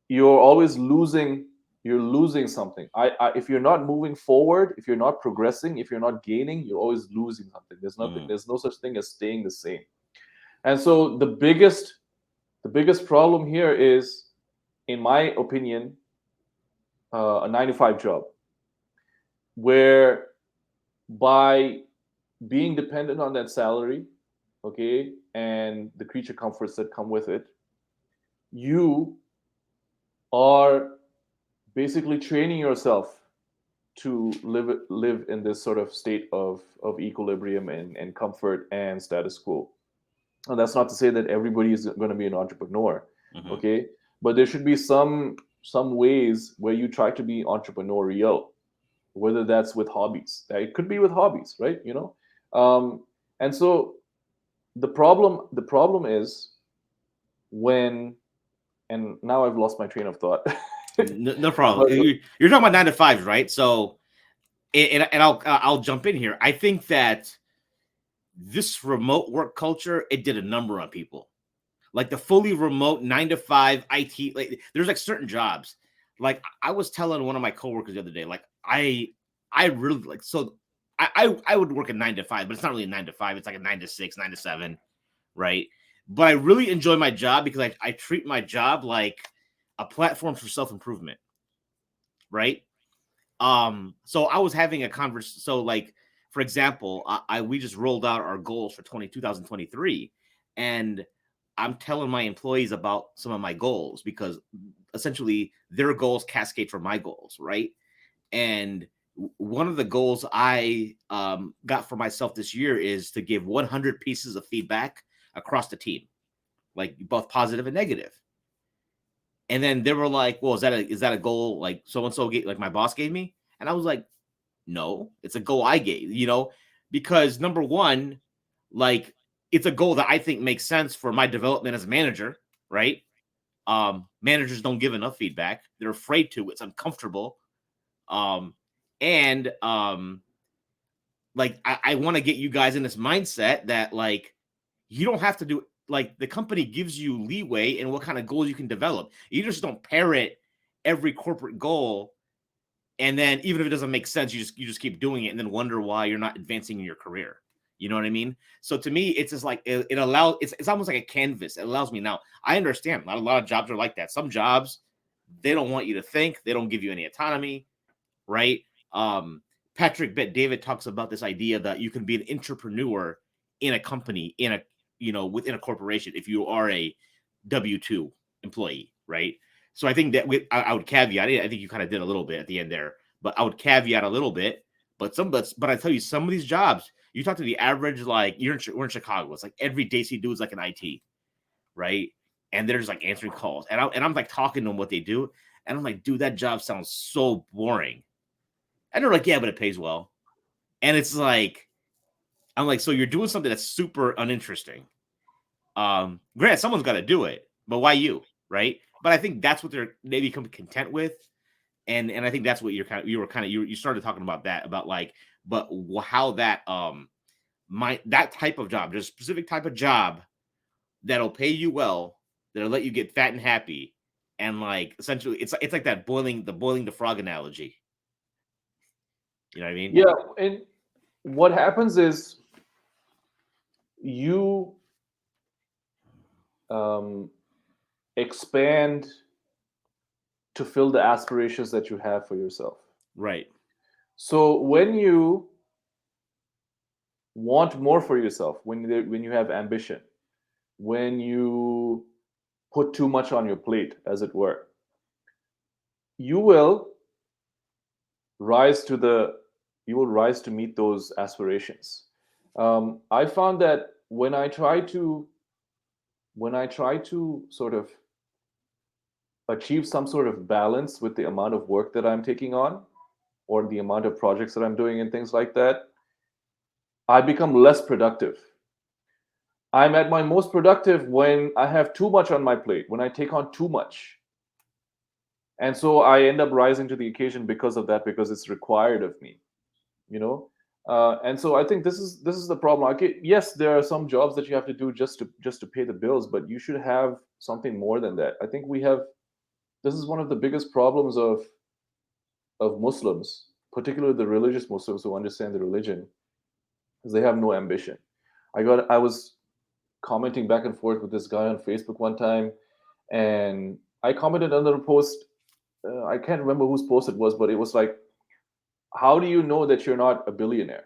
you're always losing. You're losing something. If you're not moving forward, if you're not progressing, if you're not gaining, you're always losing something. There's nothing. Hmm. There's no such thing as staying the same. And so the biggest problem here is, in my opinion, a 9 to 5 job, where by being dependent on that salary, okay, and the creature comforts that come with it, you are basically training yourself to live in this sort of state of equilibrium and comfort and status quo. And that's not to say that everybody is going to be an entrepreneur, Hmm. okay, but there should be some ways where you try to be entrepreneurial, whether that's with hobbies. It could be with hobbies, right? You know, and so the problem is when, and now I've lost my train of thought. No, no problem. but You're talking about 9 to 5s, right? So, and I'll jump in here. I think that this remote work culture, it did a number on people. Like the fully remote 9 to 5 IT. Like there's like certain jobs. Like I was telling one of my coworkers the other day, like I really like, so I would work a 9 to 5, but it's not really a 9 to 5. It's like a 9 to 6, 9 to 7, right? But I really enjoy my job because I treat my job like a platform for self improvement, right? So I was having a conversation. So like, for example, we just rolled out our goals for 2023, and I'm telling my employees about some of my goals because essentially their goals cascade from my goals, right? And one of the goals I got for myself this year is to give 100 pieces of feedback across the team, like both positive and negative. And then they were like, "Well, is that a goal like so and so like my boss gave me?" And I was like, "No, it's a goal I gave, because number one, like it's a goal that I think makes sense for my development as a manager, right? Managers don't give enough feedback. They're afraid to. It's uncomfortable. Um, and like I want to get you guys in this mindset that like you don't have to do, like the company gives you leeway in what kind of goals you can develop. You just don't parrot every corporate goal, and then even if it doesn't make sense, you just keep doing it and then wonder why you're not advancing in your career. You know what I mean? So to me, it's just like it allows, it's almost like a canvas. It allows me. Now I understand not a lot of jobs are like that. Some jobs, they don't want you to think, they don't give you any autonomy, right? um Patrick Bet David talks about this idea that you can be an entrepreneur in a company, in a, within a corporation, if you are a W2 employee, right? So I think that I would caveat it. I think you kind of did a little bit at the end there, but I would caveat a little bit. But I tell you, some of these jobs, you talk to the average, like we're in Chicago. It's like every Daisy dude's like an IT, right? And they're just like answering calls, and I'm like talking to them what they do, and I'm like, dude, that job sounds so boring. And they're like, yeah, but it pays well. And it's like, I'm like, so you're doing something that's super uninteresting. Grant, someone's got to do it, but why you, right? But I think that's what they become content with, and I think that's what you started talking about that, about like, but how that that type of job, there's a specific type of job that'll pay you well, that'll let you get fat and happy, and like essentially, it's like that boiling the frog analogy. You know what I mean? yeah, and what happens is you um, expand to fill the aspirations that you have for yourself. Right. So when you want more for yourself, when you have ambition, when you put too much on your plate, as it were, you will rise to the you will rise to meet those aspirations. I found that when I try to sort of achieve some sort of balance with the amount of work that I'm taking on or the amount of projects that I'm doing and things like that, I become less productive. I'm at my most productive when I have too much on my plate, when I take on too much. And so I end up rising to the occasion because of that, because it's required of me, you know. And so I think this is the problem. Okay, yes, there are some jobs that you have to do just to pay the bills, but you should have something more than that. I think we have this is one of the biggest problems of Muslims, particularly the religious Muslims who understand the religion, is they have no ambition. I was commenting back and forth with this guy on Facebook one time, and I commented under a post. I can't remember whose post it was, but it was like, how do you know that you're not a billionaire?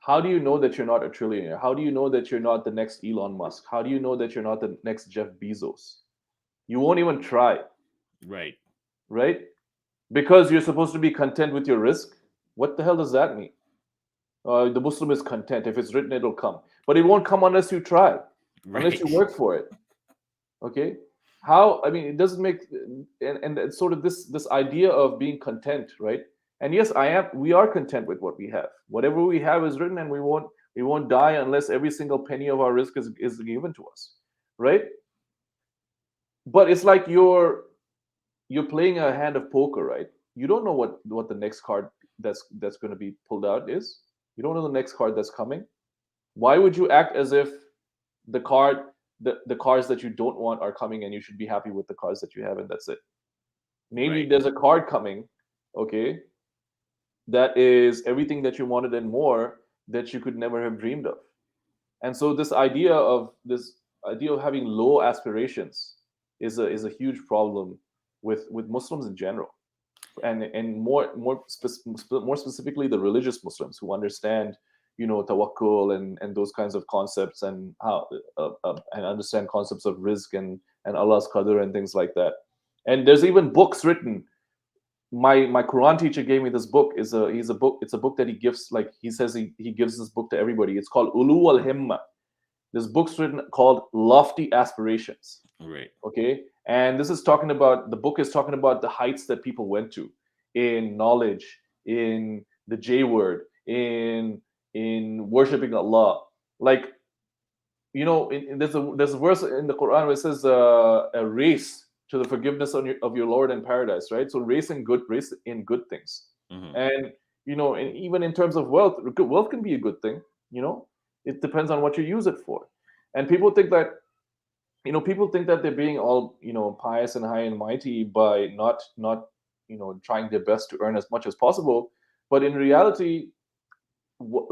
How do you know that you're not a trillionaire? How do you know that you're not the next Elon Musk? How do you know that you're not the next Jeff Bezos? You won't even try, Right. right? Because you're supposed to be content with your risk. What the hell does that mean? The Muslim is content. If it's written, it'll come. But it won't come unless you try, unless you Right. work for it. Okay? How? I mean, it doesn't make, and it's sort of this idea of being content, right? And yes, we are content with what we have. Whatever we have is written, and we won't die unless every single penny of our risk is given to us, right? But it's like you're playing a hand of poker, right? You don't know what the next card that's going to be pulled out is. You don't know the next card that's coming. Why would you act as if the card the cards that you don't want are coming and you should be happy with the cards that you have and that's it? Maybe Right. there's a card coming, okay, that is everything that you wanted and more that you could never have dreamed of. And so this idea of having low aspirations is a huge problem with Muslims in general, and more specifically the religious Muslims who understand, tawakkul and those kinds of concepts, and how and understand concepts of rizq and Allah's qadr and things like that. And there's even books written. My Quran teacher gave me this book. It's a book that he gives, like he says he gives this book to everybody. It's called Ulu al Himma. This book's written called Lofty Aspirations. Right. Okay, and the book is talking about the heights that people went to in knowledge, in the J word, in worshiping Allah. Like, there's a verse in the Quran where it says, a race to the forgiveness of your Lord in paradise, right? So race in good things. Hmm. And and even in terms of wealth can be a good thing. It depends on what you use it for. And people think that they're being all pious and high and mighty by not trying their best to earn as much as possible. But in reality, what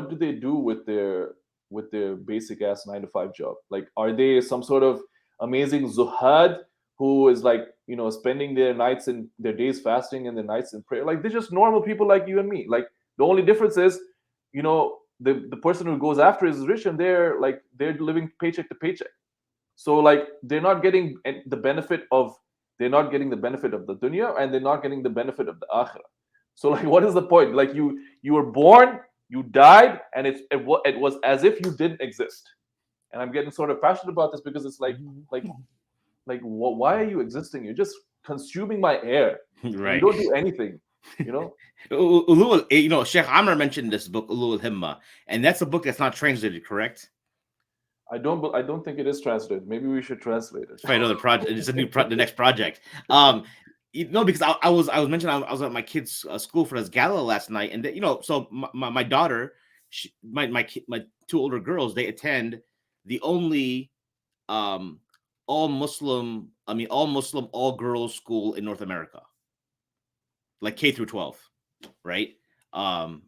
do they do with their basic ass 9 to 5 job? Like, are they some sort of amazing zuhad who is, like, spending their days fasting and their nights in prayer? Like, they're just normal people like you and me. Like, the only difference is, the person who goes after is rich, and they're living paycheck to paycheck. So, like, they're not getting the benefit of the dunya, and they're not getting the benefit of the akhirah. So, like, what is the point? Like, you were born, you died, and it was as if you didn't exist. And I'm getting sort of passionate about this because it's why are you existing? You're just consuming my air. You Right. don't do anything, you know. Sheikh Amr mentioned this book, Ulul Himma, and that's a book that's not translated, correct? I don't think it is translated. Maybe we should translate It's probably another project. It's a the next project. Because I was mentioning I was at my kid's school for this gala last night, and so my daughter, my two older girls, they attend the only um all Muslim all girls school in North America, like K through 12, right?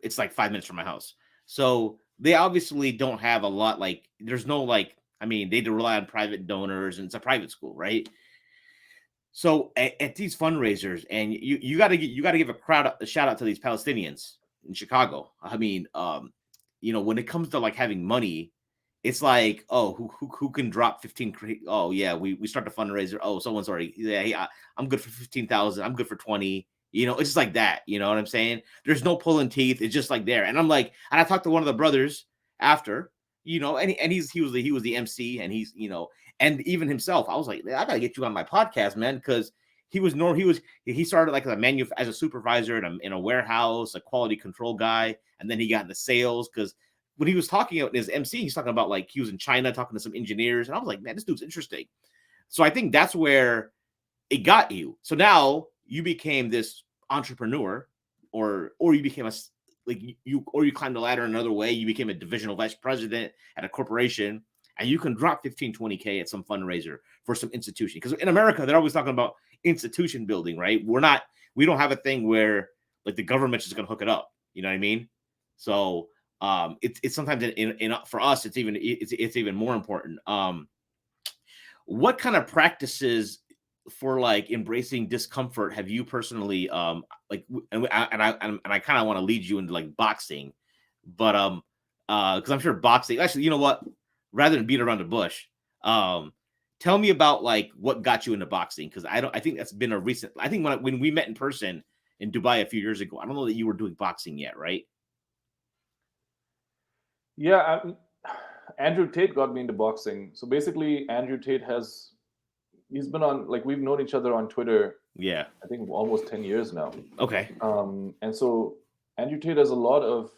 It's like 5 minutes from my house. So they obviously don't have a lot, like there's no, like, they rely on private donors, and it's a private school, right? So at these fundraisers, and you got to give a shout out to these Palestinians in Chicago. When it comes to like having money, it's like, oh, who can drop 15? Oh yeah, we start the fundraiser. Oh, someone's already, yeah, yeah, I'm good for 15,000. I'm good for 20. You know, it's just like that. You know what I'm saying? There's no pulling teeth. It's just like there. And I'm like, and I talked to one of the brothers after, you know, and he was the MC, and he's, you know, and even himself, I was like, I gotta get you on my podcast, man, because he started like as a supervisor in a warehouse, a quality control guy, and then he got into sales because when he was talking about his MC, he's talking about like he was in China talking to some engineers, and I was like, man, this dude's interesting. So I think that's where it got you. So now you became this entrepreneur, or you became you climbed the ladder another way. You became a divisional vice president at a corporation, and you can drop 15-20K at some fundraiser for some institution. Because in America, they're always talking about institution building, right? We don't have a thing where like the government's just going to hook it up. You know what I mean? So it's sometimes in for us it's even more important. What kind of practices for like embracing discomfort have you personally like, and I kind of want to lead you into like boxing, but because I'm sure boxing, actually, you know what, rather than beat around the bush, um tell me about like what got you into boxing, because I think that's been a recent, I think when we met in person in Dubai a few years ago, I don't know that you were doing boxing yet, right? Yeah, Andrew Tate got me into boxing. So basically, Andrew Tate he's been on, like, we've known each other on Twitter, Yeah. I think almost 10 years now. Okay. And so Andrew Tate has a lot of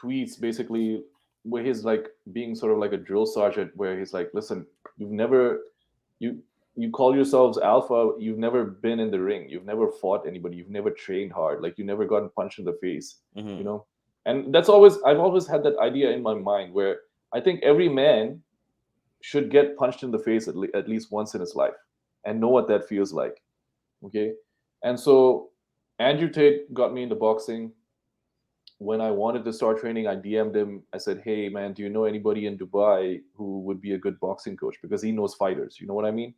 tweets basically where he's like being sort of like a drill sergeant, where he's like, listen, you you call yourselves alpha, you've never been in the ring, you've never fought anybody, you've never trained hard, like you never gotten punched in the face, Mm-hmm. you know. And I've always had that idea in my mind where I think every man should get punched in the face at least once in his life and know what that feels like. Okay. And so Andrew Tate got me into boxing. When I wanted to start training, I DM'd him. I said, hey, man, do you know anybody in Dubai who would be a good boxing coach? Because he knows fighters. You know what I mean?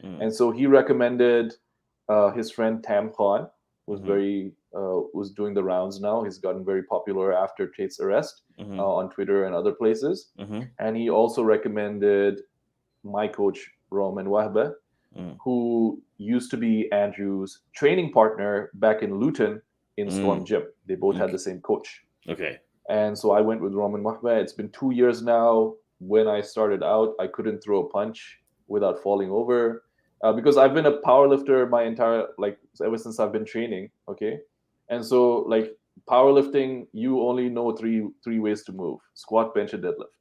Mm-hmm. And so he recommended his friend Tam Khan, Mm-hmm. was doing the rounds now. He's gotten very popular after Tate's arrest Mm-hmm. on Twitter and other places. Mm-hmm. And he also recommended my coach, Roman Wahbe, who used to be Andrew's training partner back in Luton in Mm-hmm. Storm Gym. They both had the same coach. Okay. And so I went with Roman Wahbe. It's been 2 years now. When I started out, I couldn't throw a punch without falling over because I've been a power lifter my entire, like, ever since I've been training. Okay. And so, like, powerlifting, you only know three ways to move: squat, bench, and deadlift,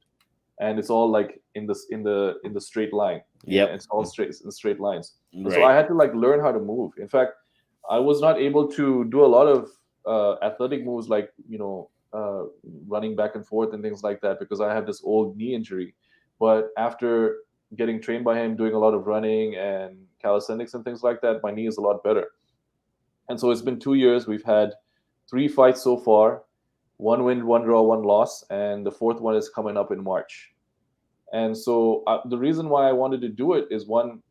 and it's all like in the straight line. Yeah, Yep. it's all straight lines. And so I Right. had to like learn how to move. In fact, I was not able to do a lot of athletic moves, like, running back and forth and things like that, because I have this old knee injury. But after getting trained by him, doing a lot of running and calisthenics and things like that, my knee is a lot better. And so it's been 2 years. We've had 3 fights so far: one win, one draw, one loss, and the fourth one is coming up in March. And so the reason why I wanted to do it is, one,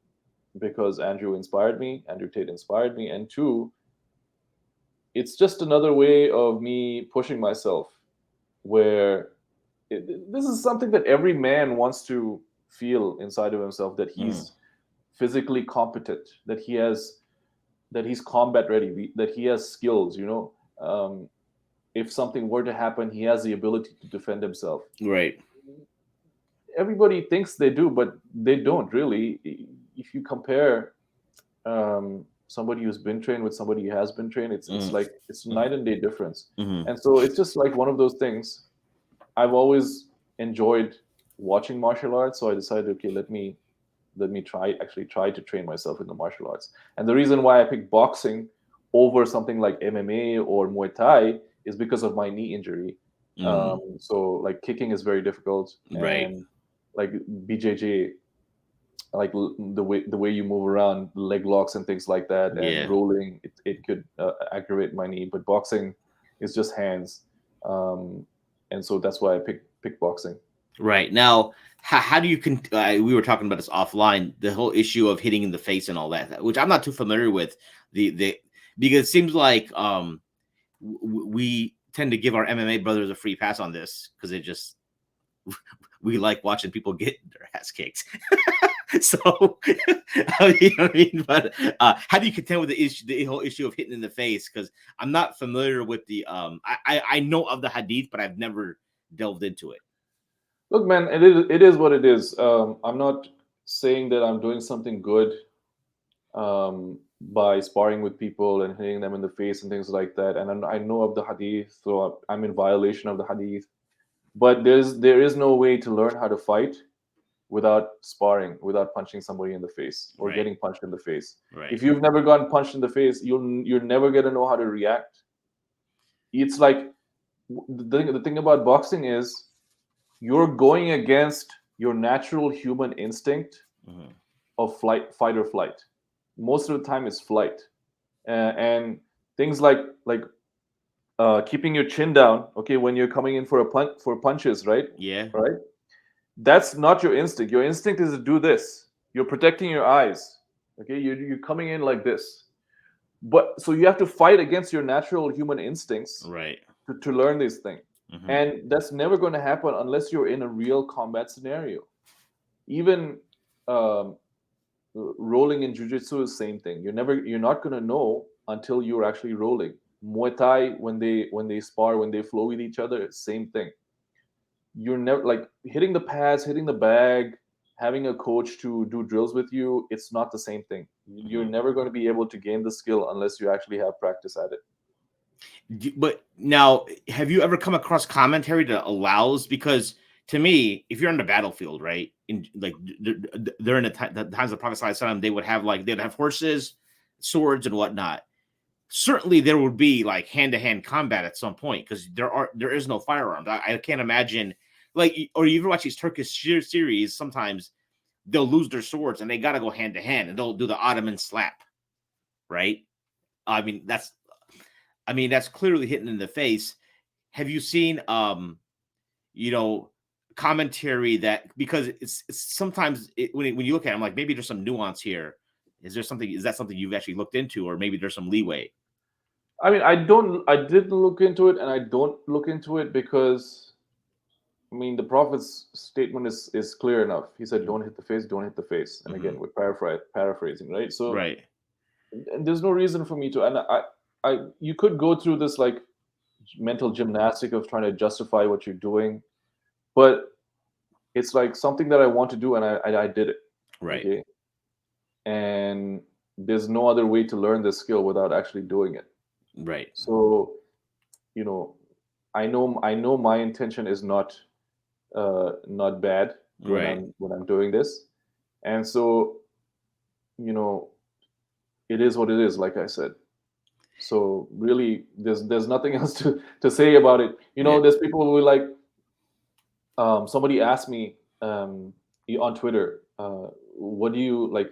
because Andrew Tate inspired me, and two, it's just another way of me pushing myself. Where this is something that every man wants to feel inside of himself, that Mm. he's physically competent, that he's combat ready, that he has skills. If something were to happen, he has the ability to defend himself. Right. Everybody thinks they do, but they don't really. If you compare somebody who's been trained with somebody who has been trained, it's Mm. like it's night and day difference. Mm-hmm. And so it's just like one of those things. I've always enjoyed watching martial arts, so I decided, okay, let me try to train myself in the martial arts. And the reason why I picked boxing over something like MMA or Muay Thai is because of my knee injury. Mm. So like kicking is very difficult, Right. and like BJJ, like the way you move around, leg locks and things like that, and Yeah. rolling, it could aggravate my knee. But boxing is just hands, and so that's why I picked boxing. Right. Now, how do you we were talking about this offline, the whole issue of hitting in the face and all that, which I'm not too familiar with, the because it seems like we tend to give our MMA brothers a free pass on this because it just we like watching people get their ass kicked. So, you know what I mean? But how do you contend with the whole issue of hitting in the face? Because I'm not familiar with the I know of the hadith, but I've never delved into it. Look, man, it is what it is. I'm not saying that I'm doing something good by sparring with people and hitting them in the face and things like that. And I know of the hadith, so I'm in violation of the hadith. But there is no way to learn how to fight without sparring, without punching somebody in the face or Right. getting punched in the face. Right. If you've never gotten punched in the face, you're never gonna know how to react. It's like the thing about boxing is you're going against your natural human instinct of fight or flight. Most of the time, it's flight, and things like keeping your chin down. Okay, when you're coming in for punches, right? Yeah. Right. That's not your instinct. Your instinct is to do this. You're protecting your eyes. Okay, you're coming in like this. But so you have to fight against your natural human instincts, Right. to learn these things. And that's never going to happen unless you're in a real combat scenario. Even rolling in jiu-jitsu is the same thing. You're not going to know until you're actually rolling. Muay Thai, when they spar, when they flow with each other, same thing. You're never like hitting the pads, hitting the bag, having a coach to do drills with you. It's not the same thing. You're never going to be able to gain the skill unless you actually have practice at it. But now, have you ever come across commentary that allows? Because to me, if you're on the battlefield, right, in like during the times of Prophet ﷺ, they'd have horses, swords, and whatnot. Certainly, there would be like hand-to-hand combat at some point because there is no firearms. I can't imagine, like, or you ever watch these Turkish series? Sometimes they'll lose their swords and they got to go hand-to-hand and they'll do the Ottoman slap, right? I mean, that's clearly hitting in the face. Have you seen, commentary that, because it's sometimes when you look at it, I'm like, maybe there's some nuance here. Is that something you've actually looked into, or maybe there's some leeway? I mean, I didn't look into it, and I don't look into it because, I mean, the Prophet's statement is clear enough. He said, "Don't hit the face, don't hit the face." And again, we're paraphrasing, right? So, Right. and there's no reason for me to. And you could go through this like mental gymnastic of trying to justify what you're doing, but it's like something that I want to do, and I did it. Right. Okay? And there's no other way to learn this skill without actually doing it. Right. So, I know my intention is not bad when I'm doing this, and so, it is what it is. Like I said, so really, there's nothing else to say about it. There's people who like. Somebody asked me on Twitter, what do you like?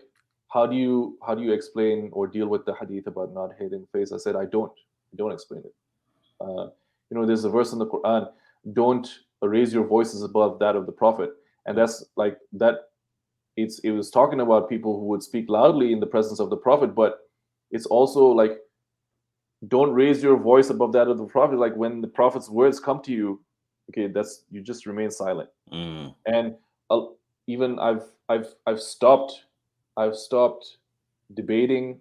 How do you explain or deal with the hadith about not hitting the face? I said I don't explain it. There's a verse in the Quran: "Don't raise your voices above that of the Prophet," and that's like that. It was talking about people who would speak loudly in the presence of the Prophet, but it's also like, don't raise your voice above that of the Prophet. Like when the Prophet's words come to you, okay, you just remain silent. And even I've stopped debating,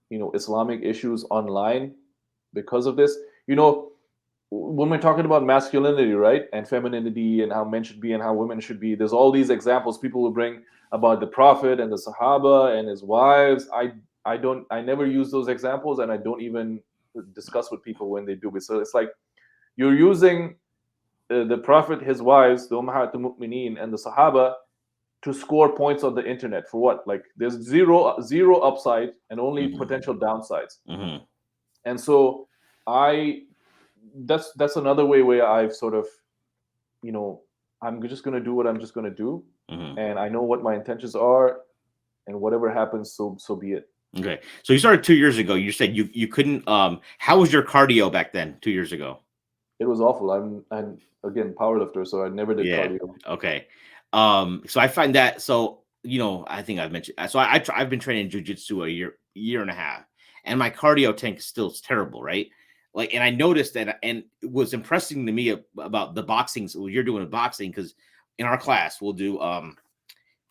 Islamic issues online because of this. When we're talking about masculinity, right, and femininity, and how men should be and how women should be, there's all these examples people will bring about the Prophet and the Sahaba and his wives. I never use those examples, and I don't even discuss with people when they do it. So it's like you're using the Prophet, his wives, the Ummahat al-Mu'mineen, and the Sahaba to score points on the internet for what? Like there's zero upside and only potential downsides. And so that's another way where I've sort of, I'm just going to do what I'm just going to do. And I know what my intentions are, and whatever happens, so be it. Okay. So you started 2 years ago. You said you couldn't, how was your cardio back then, 2 years ago? It was awful. I'm again powerlifter, so I never did cardio. Okay. So I find that, so I think I've mentioned, so I've been training jiu-jitsu a year and a half, and my cardio tank is still terrible, right? Like, and I noticed that, and it was impressing to me about the boxing. So you're doing boxing, because in our class, we'll do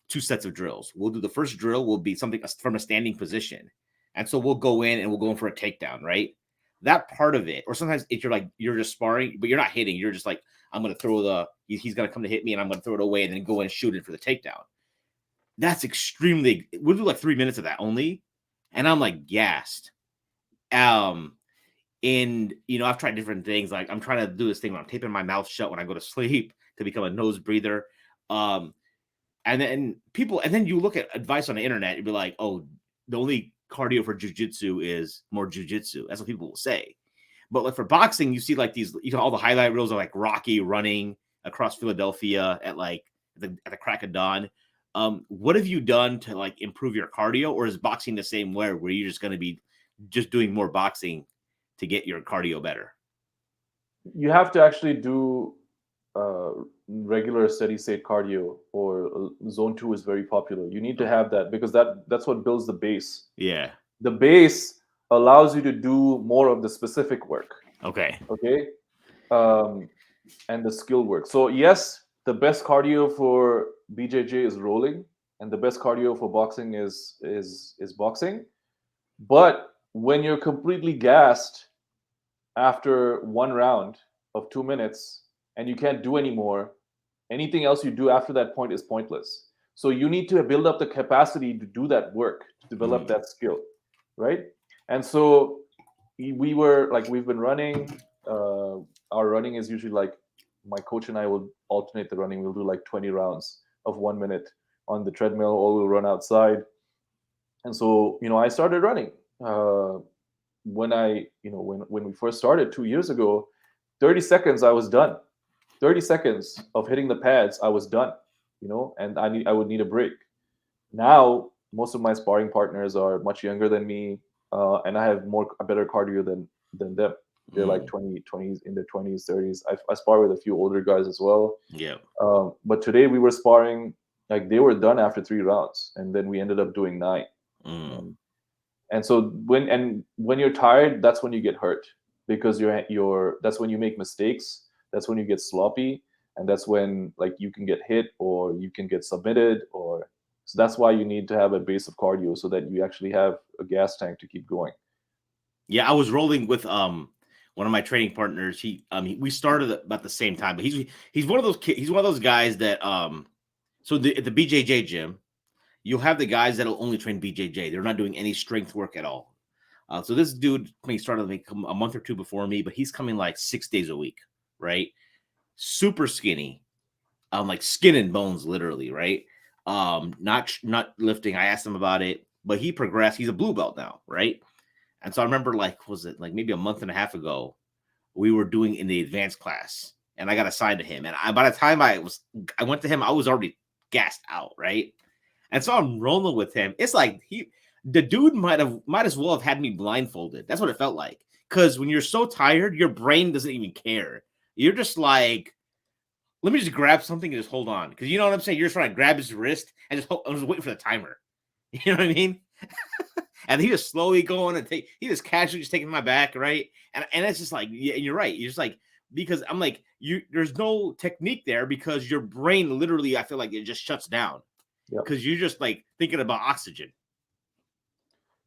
2 sets of drills. We'll do the first drill will be something from a standing position. And so we'll go in and we'll go in for a takedown, right? That part of it, or sometimes if you're like, you're just sparring, but you're not hitting, you're just like, I'm going to throw he's going to come to hit me and I'm going to throw it away and then go in and shoot it for the takedown. That's we'll do like 3 minutes of that only. And I'm like gassed. And I've tried different things. Like I'm trying to do this thing where I'm taping my mouth shut when I go to sleep to become a nose breather. And then you look at advice on the internet, you'd be like, oh, the only cardio for jujitsu is more jujitsu. That's what people will say. But like for boxing, you see like these, all the highlight reels are like Rocky running across Philadelphia at the crack of dawn. What have you done to like improve your cardio, or is boxing the same way where you're just going to be just doing more boxing to get your cardio better? You have to actually do regular steady state cardio, or zone 2 is very popular. You need to have that because that's what builds the base. Yeah. The base allows you to do more of the specific work. Okay. And the skill work. So yes, the best cardio for BJJ is rolling, and the best cardio for boxing is boxing. But when you're completely gassed after one round of 2 minutes and you can't do anymore, anything else you do after that point is pointless. So you need to build up the capacity to do that work, to develop that skill, right? And so we've been running. Our running is usually like, my coach and I will alternate the running. We'll do like 20 rounds of 1 minute on the treadmill, or we'll run outside. And so, I started running. When we first started 2 years ago, 30 seconds, I was done. 30 seconds of hitting the pads, I was done, and I would need a break. Now, most of my sparring partners are much younger than me, and I have a better cardio than them. They're like 20s, in their 20s, 30s. I spar with a few older guys as well. Yeah. But today we were sparring, like they were done after 3 rounds, and then we ended up doing 9. And so when you're tired, that's when you get hurt, because that's when you make mistakes. That's when you get sloppy, and that's when like you can get hit or you can get submitted, so that's why you need to have a base of cardio so that you actually have a gas tank to keep going. Yeah, I was rolling with one of my training partners. We started about the same time, but he's one of those kids. He's one of those guys that so at the BJJ gym, you'll have the guys that'll only train BJJ. They're not doing any strength work at all. So this dude, he started like a month or two before me, but he's coming like 6 days a week, right? Super skinny, like skin and bones, literally, right? Not lifting. I asked him about it, but he progressed. He's a blue belt now, right? And so I remember, was it like maybe a month and a half ago, we were doing in the advanced class, and I got assigned to him. And by the time I went to him, I was already gassed out, right? And so I'm rolling with him. It's like the dude might as well have had me blindfolded. That's what it felt like. Because when you're so tired, your brain doesn't even care. You're just like, let me just grab something and just hold on. Because you know what I'm saying? You're just trying to grab his wrist and I was waiting for the timer. You know what I mean? And he was slowly going and he was casually just taking my back, right? And it's just like, yeah, you're right. You're just like, because I'm like, there's no technique there because your brain literally, I feel like it just shuts down. Because you're just like thinking about oxygen.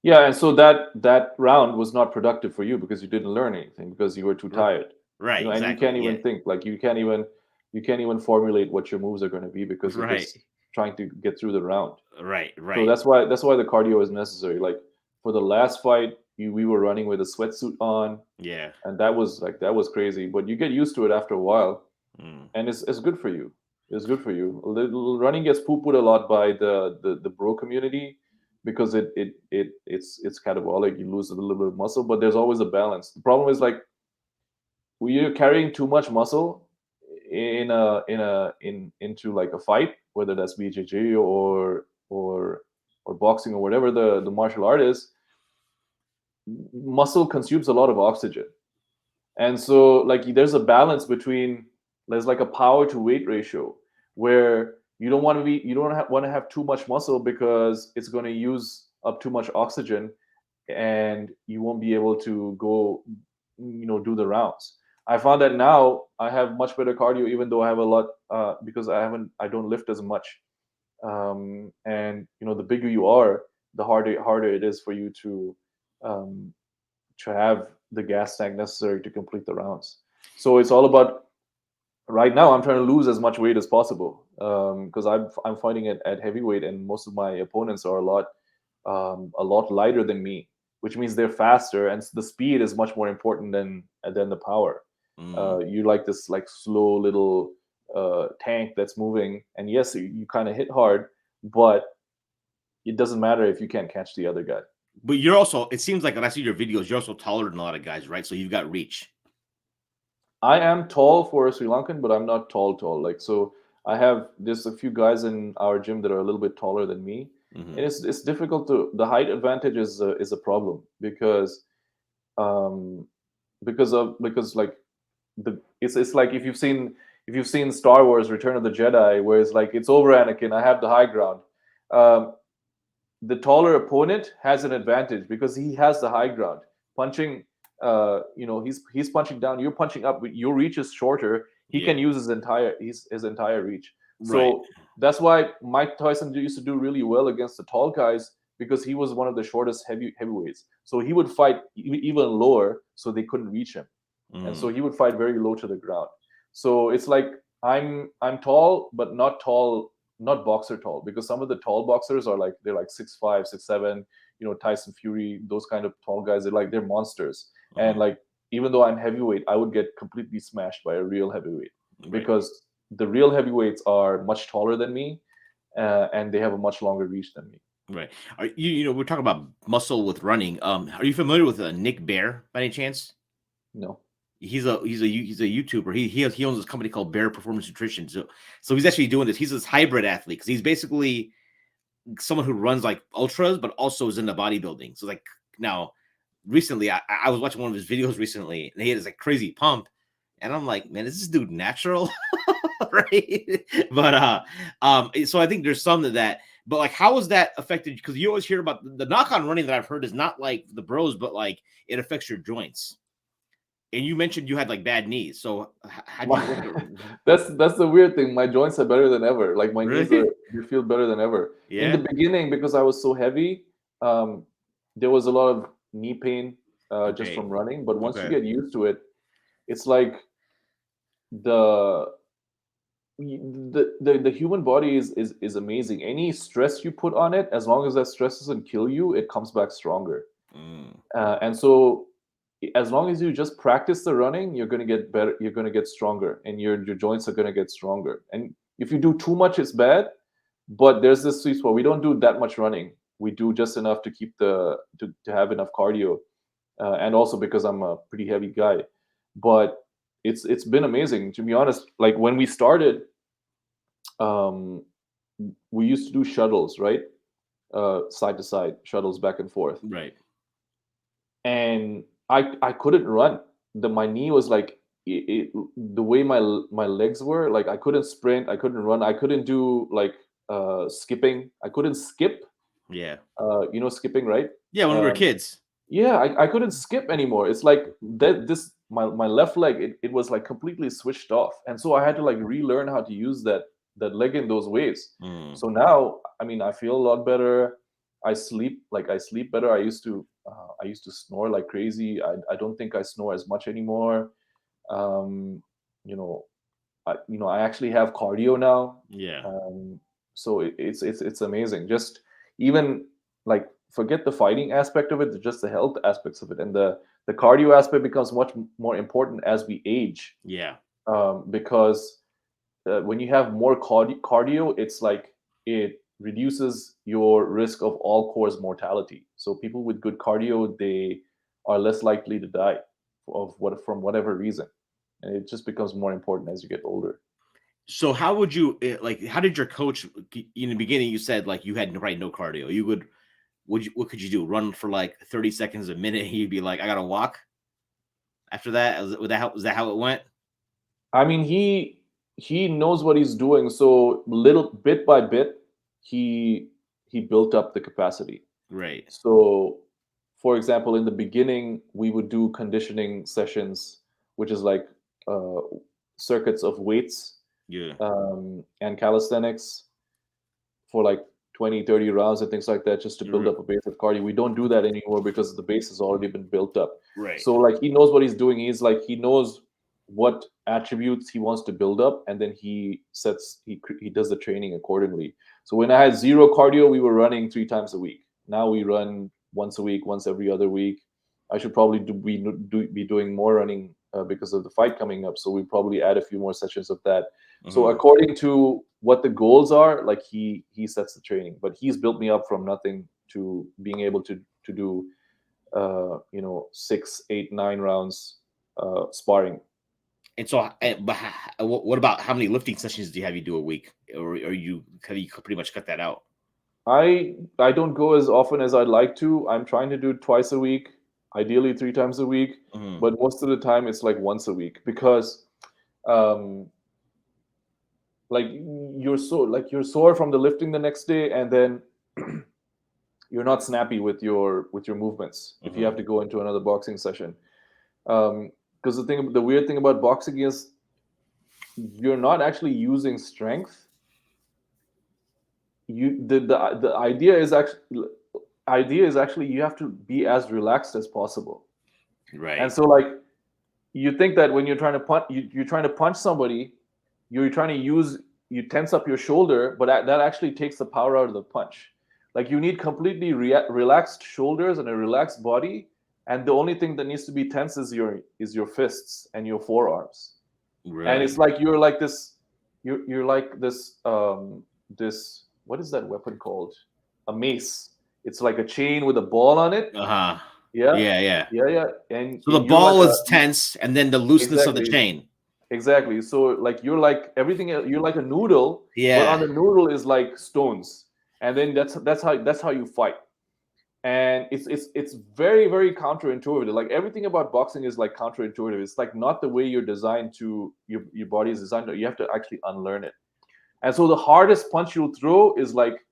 Yeah, and so that round was not productive for you because you didn't learn anything because you were too tired. Right. And you can't even think, like you can't even formulate what your moves are going to be because you're just trying to get through the round. Right. So that's why the cardio is necessary. Like for the last fight, we were running with a sweatsuit on. Yeah. And that was crazy. But you get used to it after a while, and it's good for you. It's good for you. Running gets poo-pooed a lot by the bro community because it's catabolic. You lose a little bit of muscle, but there's always a balance. The problem is like when you're carrying too much muscle into like a fight, whether that's BJJ or boxing or whatever the martial art is, muscle consumes a lot of oxygen. And so like there's a balance between, there's like a power to weight ratio where you don't want to have too much muscle because it's going to use up too much oxygen and you won't be able to go do the rounds. I found that now I have much better cardio, even though I have a lot, because I don't lift as much. And the bigger you are, the harder it is for you um, to have the gas tank necessary to complete the rounds. So it's all about, right now I'm trying to lose as much weight as possible, because I'm fighting at heavyweight, and most of my opponents are a lot lighter than me, which means they're faster, and the speed is much more important than the power. Mm. You like this like slow little tank that's moving, and yes, you kind of hit hard, but it doesn't matter if you can't catch the other guy. But you're also, it seems like when I see your videos, you're also taller than a lot of guys, right? So you've got reach. I am tall for a Sri Lankan, but I'm not tall. Like, so I have there's a few guys in our gym that are a little bit taller than me, Hmm. and it's difficult to the height advantage is a problem um because like it's like if you've seen Star Wars Return of the Jedi, where it's like it's over Anakin, I have the high ground. Um, the taller opponent has an advantage because he has the high ground. Punching, he's punching down, you're punching up, your reach is shorter. He Yeah. can use his entire reach. Right. So that's why Mike Tyson used to do really well against the tall guys, because he was one of the shortest heavyweights. So he would fight even lower, so they couldn't reach him, and so Mm. he would fight very low to the ground. So it's like I'm tall, but not tall, not boxer tall, because some of the tall boxers are like they're like 6'5", 6'7". Tyson Fury, those kind of tall guys, they're monsters. And Uh-huh. like, even though I'm heavyweight, I would get completely smashed by a real heavyweight, Right. because the real heavyweights are much taller than me, and they have a much longer reach than me. Right. Are we're talking about muscle with running. Are you familiar with Nick Bear by any chance? No. He's a YouTuber. He owns this company called Bear Performance Nutrition. So he's actually doing this. He's this hybrid athlete because he's basically someone who runs like ultras, but also is into bodybuilding. So like now, recently I was watching one of his videos recently, and he had this like crazy pump, and I'm like, man, is this dude natural? Right? But so I think there's some of that. But like, how was that affected? Because you always hear about the knock on running that I've heard is not like the bros, but like it affects your joints. And you mentioned you had like bad knees. So how'd you work My, it? that's the weird thing. My joints are better than ever. Like, my knees Really? they feel better than ever. In the Yeah. beginning, because I was so heavy, um, there was a lot of knee pain, just Okay. from running. But once you Okay. get used to it, it's like the the human body is amazing. Any stress you put on it, as long as that stress doesn't kill you, it comes back stronger. Mm, And so, as long as you just practice the running, you're going to get better, you're going to get stronger, and your joints are going to get stronger. And if you do too much, it's bad. But there's this sweet spot. We don't do that much running. We do just enough to keep to have enough cardio, and also because I'm a pretty heavy guy. But it's been amazing, to be honest. Like, when we started, um, we used to do shuttles, right? Side to side shuttles, back and forth. right. And I couldn't run. My knee was like, the way my legs were, like, I couldn't sprint, I couldn't run, I couldn't do like skipping. I couldn't skip. Yeah. Skipping, right? Yeah. When we were Um, kids. yeah, I couldn't skip anymore. It's like that this my left leg, it was like completely switched off, and so I had to like relearn how to use that leg in those ways. Mm, So now, I mean, I feel a lot better. I sleep better. I used to snore like crazy. I don't think I snore as much anymore. um you know I actually have cardio now. yeah. um so it's amazing. Just, even, like, forget the fighting aspect of it, just the health aspects of it, and the cardio aspect becomes much more important as we age. Yeah. Because when you have more cardio, it's like it reduces your risk of all cause mortality. So people with good cardio, they are less likely to die from whatever reason, and it just becomes more important as you get older. So how would you like? How did your coach in the beginning? You said like you had probably no cardio. What could you do? Run for like 30 seconds a minute? You'd be like, I gotta walk. After that, was that how it went? I mean, he knows what he's doing, so little bit by bit, he he built up the capacity. Right. So, for example, in the beginning, we would do conditioning sessions which is like circuits of weights Yeah. and calisthenics for like 20, 30 rounds and things like that, just to build up a base of cardio. We don't do that anymore because the base has already been built up. Right. So like he knows what he's doing. He knows what attributes he wants to build up, and then he does the training accordingly. So when I had zero cardio, we were running 3 times a week. Now we run once a week, once every other week. I should probably be doing more running because of the fight coming up. So we probably add a few more sessions of that. So according to what the goals are, like he sets the training, but he's built me up from nothing to being able to do 6, 8, 9 rounds sparring. And so, but what about how many lifting sessions do you do a week, or have you pretty much cut that out? I don't go as often as I'd like to. I'm trying to do twice a week, ideally 3 times a week, but most of the time it's like once a week because like you're sore from the lifting the next day, and then you're not snappy with your movements if you have to go into another boxing session. Because the weird thing about boxing is you're not actually using strength. The idea is actually you have to be as relaxed as possible. Right. And so like you think that when you're trying to punch somebody, you tense up your shoulder, but that actually takes the power out of the punch. Like you need completely relaxed shoulders and a relaxed body, and the only thing that needs to be tense is your fists and your forearms. Really? And it's like you're like this this, what is that weapon called? A mace. It's like a chain with a ball on it. Yeah. And so the ball is tense, and then the looseness of the chain. Exactly. So like you're like everything. You're like a noodle. Yeah. But on the noodle is like stones, and then that's how you fight. And it's very, very counterintuitive. Like everything about boxing is like counterintuitive. It's like not the way you're designed to. Your body is designed to. You have to actually unlearn it. And so the hardest punch you'll throw is like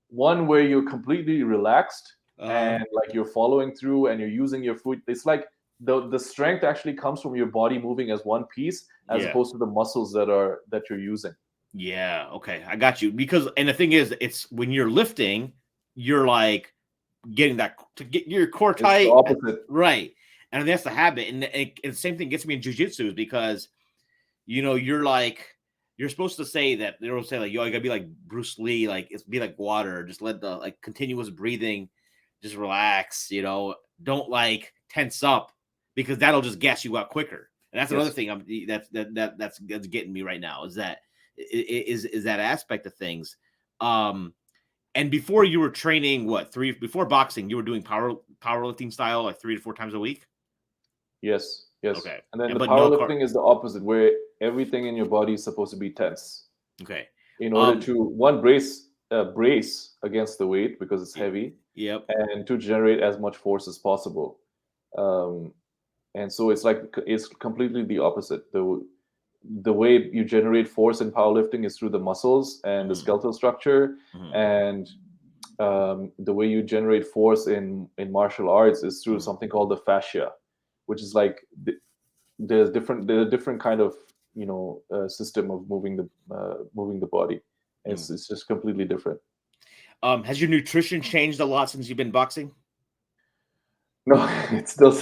one where you're completely relaxed and like you're following through and you're using your foot. It's like the strength actually comes from your body moving as one piece as opposed to the muscles that you're using. Yeah. Okay. I got you. Because, and the thing is, it's when you're lifting, you're like getting that to get your core tight. It's the opposite. Right. And that's the habit. And the same thing gets me in jujitsu because, you're supposed to say that they'll say like, yo, you gotta be like Bruce Lee, like it's be like water, just let the like continuous breathing, just relax, don't like tense up because that'll just gas you out quicker. And that's another thing that's getting me right now is that aspect of things. And before you were training before boxing, you were doing powerlifting style like 3 to 4 times a week? Yes. Okay. And then the powerlifting is the opposite, where everything in your body is supposed to be tense. Okay. In order to brace against the weight because it's heavy. Yep. And to generate as much force as possible. And so it's completely the opposite. The way you generate force in powerlifting is through the muscles and the skeletal structure, and the way you generate force in martial arts is through something called the fascia, which is like there's a different kind of system of moving the body. And it's just completely different. Has your nutrition changed a lot since you've been boxing? No, it still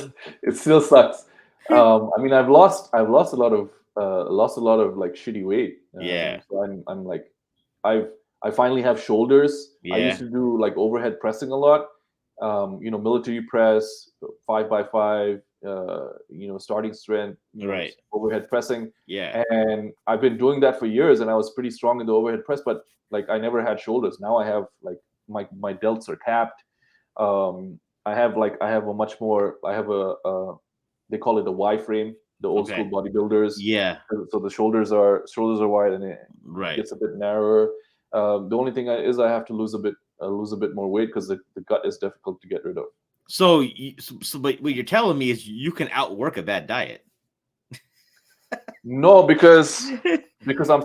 sucks. I mean, I've lost a lot of like shitty weight. So I'm like, I finally have shoulders. I used to do like overhead pressing a lot. Military press, 5x5. Starting strength. Right. Overhead pressing. Yeah. And I've been doing that for years, and I was pretty strong in the overhead press, but like I never had shoulders. Now I have like my delts are capped. I have a much more. I have they call it a Y frame. The old school bodybuilders. Yeah. So the shoulders are wide and it gets a bit narrower. The only thing is I have to lose a bit more weight because the gut is difficult to get rid of. So but what you're telling me is you can outwork a bad diet. No, because I'm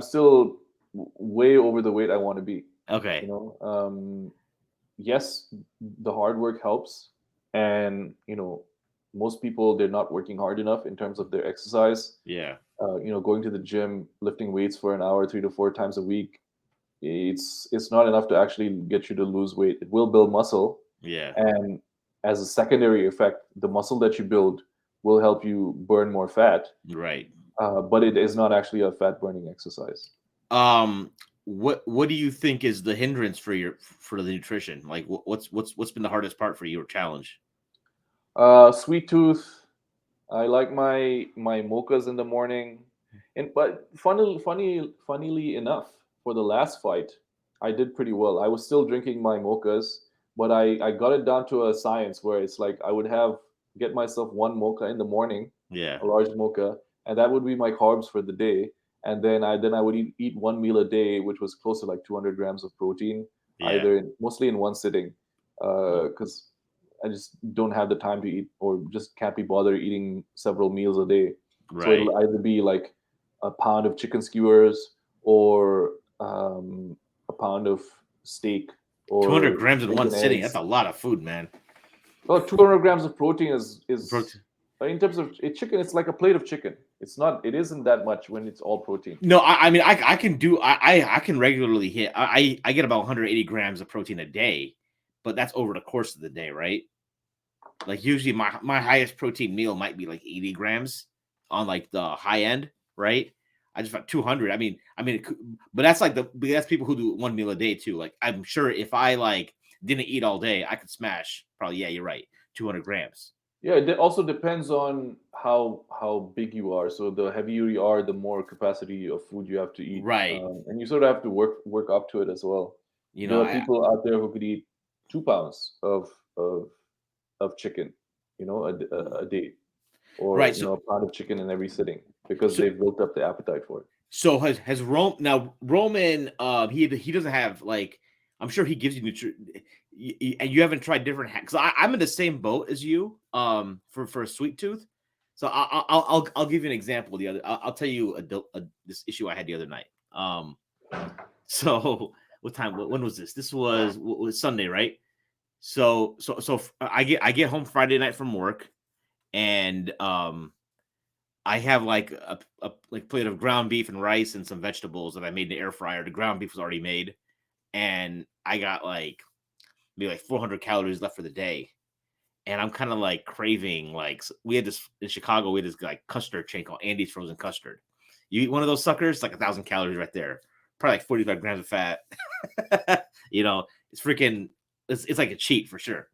still way over the weight I want to be. Okay. Yes, the hard work helps, and most people, they're not working hard enough in terms of their exercise. Yeah. Going to the gym, lifting weights for an hour, 3 to 4 times a week, it's not enough to actually get you to lose weight. It will build muscle, Yeah. and as a secondary effect, the muscle that you build will help you burn more fat. Right. But it is not actually a fat burning exercise. What do you think is the hindrance for the nutrition? Like, what's been the hardest part for you or challenge? Sweet tooth. I like my mochas in the morning, but funnily enough, for the last fight, I did pretty well. I was still drinking my mochas, but I got it down to a science where it's like I would get myself one mocha in the morning, Yeah. a large mocha, and that would be my carbs for the day. And then I would eat one meal a day, which was close to like 200 grams of protein, Yeah. mostly in one sitting, because I just don't have the time to eat, or just can't be bothered eating several meals a day. So Right. it'll either be like a pound of chicken skewers, or a pound of steak, 200 or grams in one bacon, sitting. That's eggs. a lot of food, man. Well, 200 grams of protein is Protein. in terms of chicken, it's like a plate of chicken. It isn't that much when it's all protein. No, I mean I can do I can regularly hit I get about 180 grams of protein a day, but that's over the course of the day, right? Like usually my highest protein meal might be like 80 grams on like the high end, right? I just got 200. But that's people who do one meal a day too. Like I'm sure if I like didn't eat all day, I could smash probably. Yeah, you're right, 200 grams. Yeah, it also depends on how big you are. So the heavier you are, the more capacity of food you have to eat, Right. and you sort of have to work up to it as well. You know, There are people out there who could eat 2 pounds of chicken, a day, or right. So a pound of chicken in every sitting, because so they've built up the appetite for it. So has Rome now Roman he doesn't have like I'm sure he gives you and you haven't tried different hacks. I'm in the same boat as you for a sweet tooth. So I'll give you an example. I'll tell you this issue I had the other night. So what time? When was this? This was Sunday, right? So I get home Friday night from work, and I have like a like plate of ground beef and rice and some vegetables that I made in the air fryer. The ground beef was already made, and I got like maybe like 400 calories left for the day. And I'm kind of like craving we had this in Chicago. We had this like custard chain called Andy's Frozen Custard. You eat one of those suckers, like 1,000 calories right there, probably like 45 grams of fat. It's freaking. It's like a cheat for sure.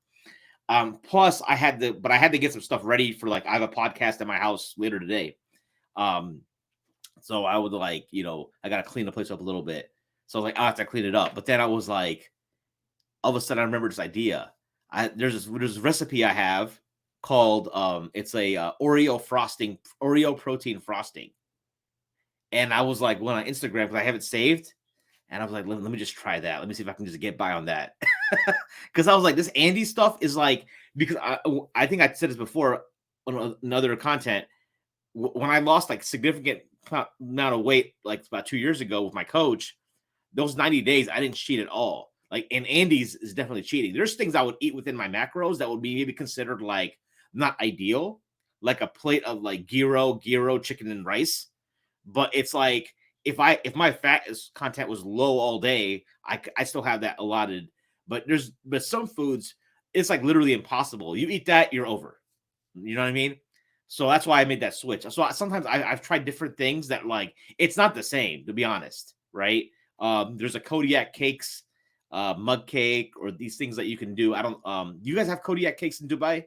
Plus I had to get some stuff ready for like I have a podcast at my house later today. So I would I gotta clean the place up a little bit. So I was like, I have to clean it up. But then I was like, all of a sudden I remember this idea. There's this recipe I have called it's a Oreo protein frosting. And I was like, went on Instagram because I have it saved. And I was like, let me just try that. Let me see if I can just get by on that. Because I was like, this Andy stuff is like, because I think I said this before on another content. When I lost like significant amount of weight, like about 2 years ago with my coach, those 90 days, I didn't cheat at all. Like, and Andy's is definitely cheating. There's things I would eat within my macros that would be maybe considered like not ideal, like a plate of like gyro chicken and rice. But it's like, if my fat content was low all day, I still have that allotted. But some foods, it's like literally impossible. You eat that, you're over. You know what I mean? So that's why I made that switch. So sometimes I've tried different things that like it's not the same, to be honest, right? There's a Kodiak cakes, mug cake, or these things that you can do. I don't. Do you guys have Kodiak cakes in Dubai?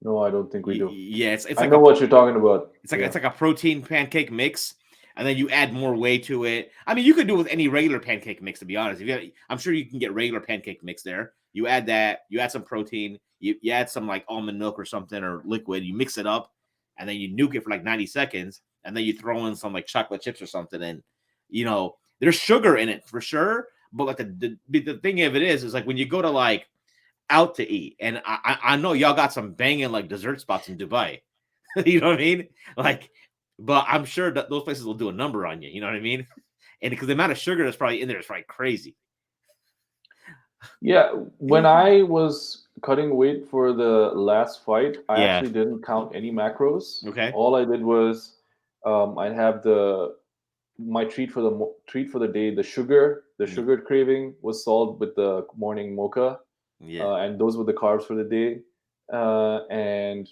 No, I don't think we do. Yeah, it's I like know what you're talking about. it's like a protein pancake mix, and then you add more whey to it. I mean, you could do it with any regular pancake mix, to be honest. I'm sure you can get regular pancake mix there. You add that, you add some protein, you add some like almond milk or something or liquid, you mix it up, and then you nuke it for like 90 seconds, and then you throw in some like chocolate chips or something, and there's sugar in it for sure. But like the thing of it is like when you go to like out to eat, and I know y'all got some banging like dessert spots in Dubai. You know what I mean? Like, but I'm sure that those places will do a number on you. You know what I mean? And because the amount of sugar that's probably in there is probably crazy. Yeah, when I was cutting weight for the last fight, I Yeah. actually didn't count any macros. Okay. All I did was I'd have my treat for the day. The Yeah. sugar craving was solved with the morning mocha, Yeah. and those were the carbs for the day. And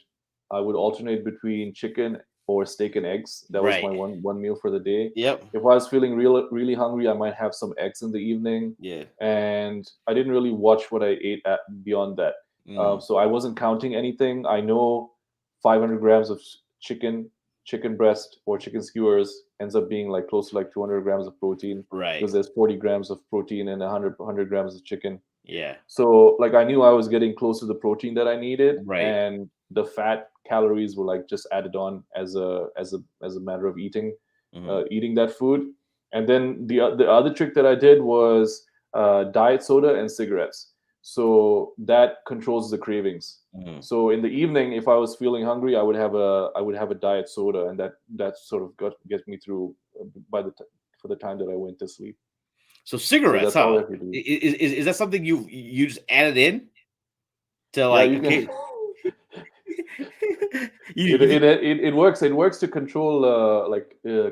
I would alternate between chicken or steak and eggs. That was Right. my one meal for the day. Yep. If I was feeling really hungry, I might have some eggs in the evening. Yeah. And I didn't really watch what I ate beyond that. Mm. So I wasn't counting anything. I know 500 grams of chicken breast or chicken skewers ends up being like close to like 200 grams of protein, Right. because there's 40 grams of protein and 100 grams of chicken. Yeah. So like I knew I was getting close to the protein that I needed, Right. and the fat calories were like just added on as a matter of Hmm. eating that food. And then the other trick that I did was diet soda and cigarettes. So that controls the cravings. Hmm. So in the evening, if I was feeling hungry, I would have a diet soda, and that sort of gets me through for the time that I went to sleep. So So cigarettes, that's all huh? I have to do. Is that something you just added in to Yeah, like you can. okay? you, It you it it works. It works to control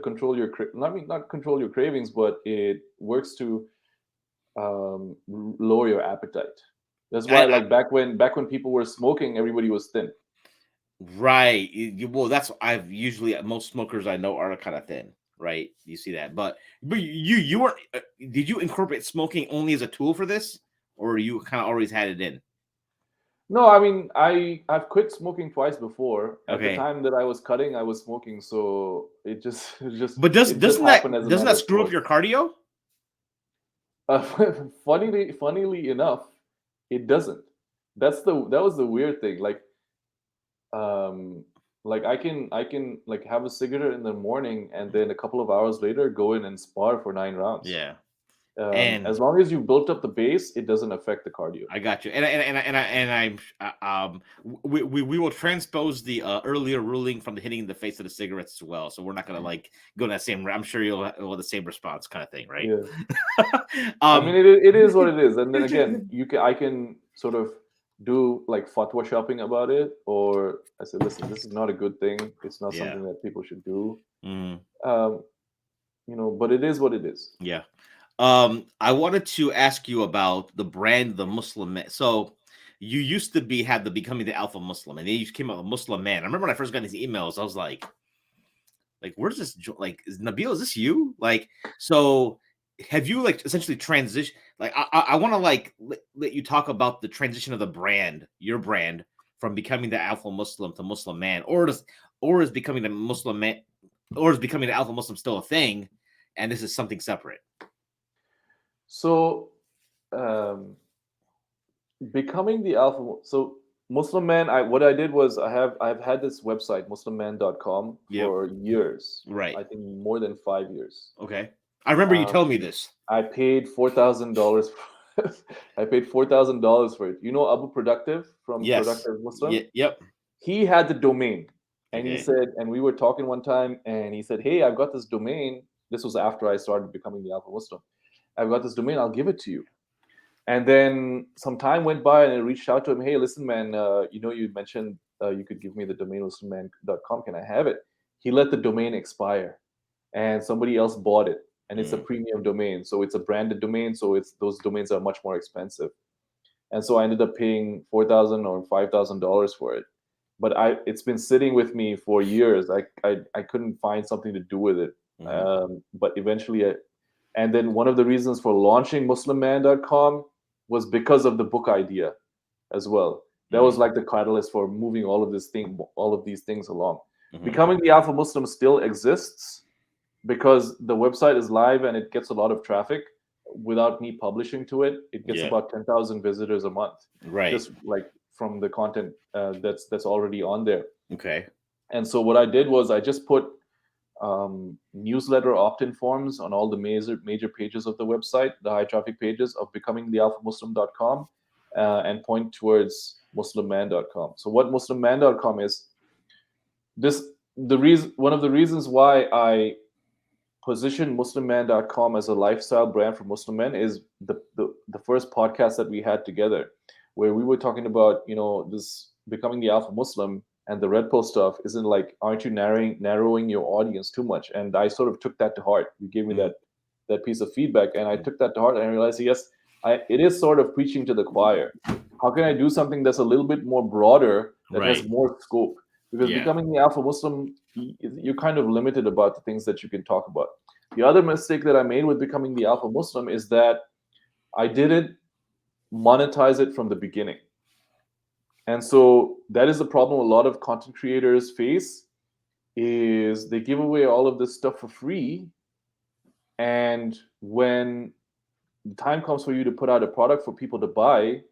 control your not control your cravings, but it works to lower your appetite. That's why I like back when people were smoking, everybody was thin. right. Well, that's I've usually most smokers I know are kind of thin, right? You see that, but you were did you incorporate smoking only as a tool for this, or you kind of always had it in? No, I mean I've quit smoking twice before. At the Okay, time that I was cutting, I was smoking, so but it just doesn't happened as a doesn't matter that of screw up course. your cardio? Uh, funnily enough, it doesn't. That was the weird thing. Um, like I can like have a cigarette in the morning, and then a couple of hours later go in and spar for 9 rounds. Yeah, and As long as you built up the base, it doesn't affect the cardio. I got you, and we will transpose the earlier ruling from the hitting in the face of the cigarettes as well. So we're not gonna like go in that same. I'm sure you'll have the same response kind of thing, right? Yeah, I mean um, it is what it is, and then again, I can sort of do like fatwa shopping about it, or I said, listen, this is not a good thing. It's not yeah, something that people should do. mhm, Um, but it is what it is. yeah. I wanted to ask you about the brand, the Muslim Man. So you used to had the becoming the alpha Muslim, and then you came out with Muslim Man. I remember when I first got these emails, I was like, where's this? Like, is Nabeel? Is this you? Like, so have you like essentially transition? Like, I want to like let you talk about the transition of the brand, your brand, from becoming the alpha Muslim to Muslim Man, or is becoming the Muslim Man, or is becoming the alpha Muslim still a thing, and this is something separate? So um, becoming the alpha. So Muslim Man, what I did was I've had this website muslimman.com Yep. for years. Right. I think more than 5 years. Okay. I remember you Um, telling me this. I paid $4,000. I paid $4,000 for it. You know Abu Productive from Yes. Productive Muslim? Yep. He had the domain, and he Okay. said, and we were talking one time, and he said, "Hey, I've got this domain." This was after I started becoming the Alpha Muslim. I've got this domain. I'll give it to you. And then some time went by, and I reached out to him. Hey, listen, man. You mentioned you could give me the domain muslimman.com. Can I have it? He let the domain expire, and somebody else bought it. And it's a Mm, premium domain, so it's a branded domain. So it's those domains are much more expensive. And so I ended up paying $4,000 or $5,000 for it. But it's been sitting with me for years. I couldn't find something to do with it. mhm, But eventually, and then one of the reasons for launching MuslimMan.com was because of the book idea as well. That mm, was like the catalyst for moving all of these things along. mhm. Becoming the Alpha Muslim still exists because the website is live and it gets a lot of traffic. Without me publishing to it, it gets Yeah. about 10,000 visitors a month, Right. just like from the content that's already on there. Okay. And so what I did was I just put newsletter opt-in forms on all the major pages of the website, the high traffic pages of becomingthealphamuslim.com, and point towards muslimman.com. So what muslimman.com is, the reason one of the reasons why I position muslimman.com as a lifestyle brand for Muslim men is the first podcast that we had together. where we were talking about, this becoming the alpha Muslim and the red pill stuff isn't like, aren't you narrowing your audience too much? And I sort of took that to heart. You gave me Mhm. that piece of feedback, and I took that to heart, and I realized, yes, it is sort of preaching to the choir. How can I do something that's a little bit more broader, that has Right. more scope? Because Yeah. becoming the alpha Muslim, you're kind of limited about the things that you can talk about. The other mistake that I made with becoming the alpha Muslim is that I didn't monetize it from the beginning. And so that is the problem a lot of content creators face, is they give away all of this stuff for free, and when the time comes for you to put out a product for people to buy,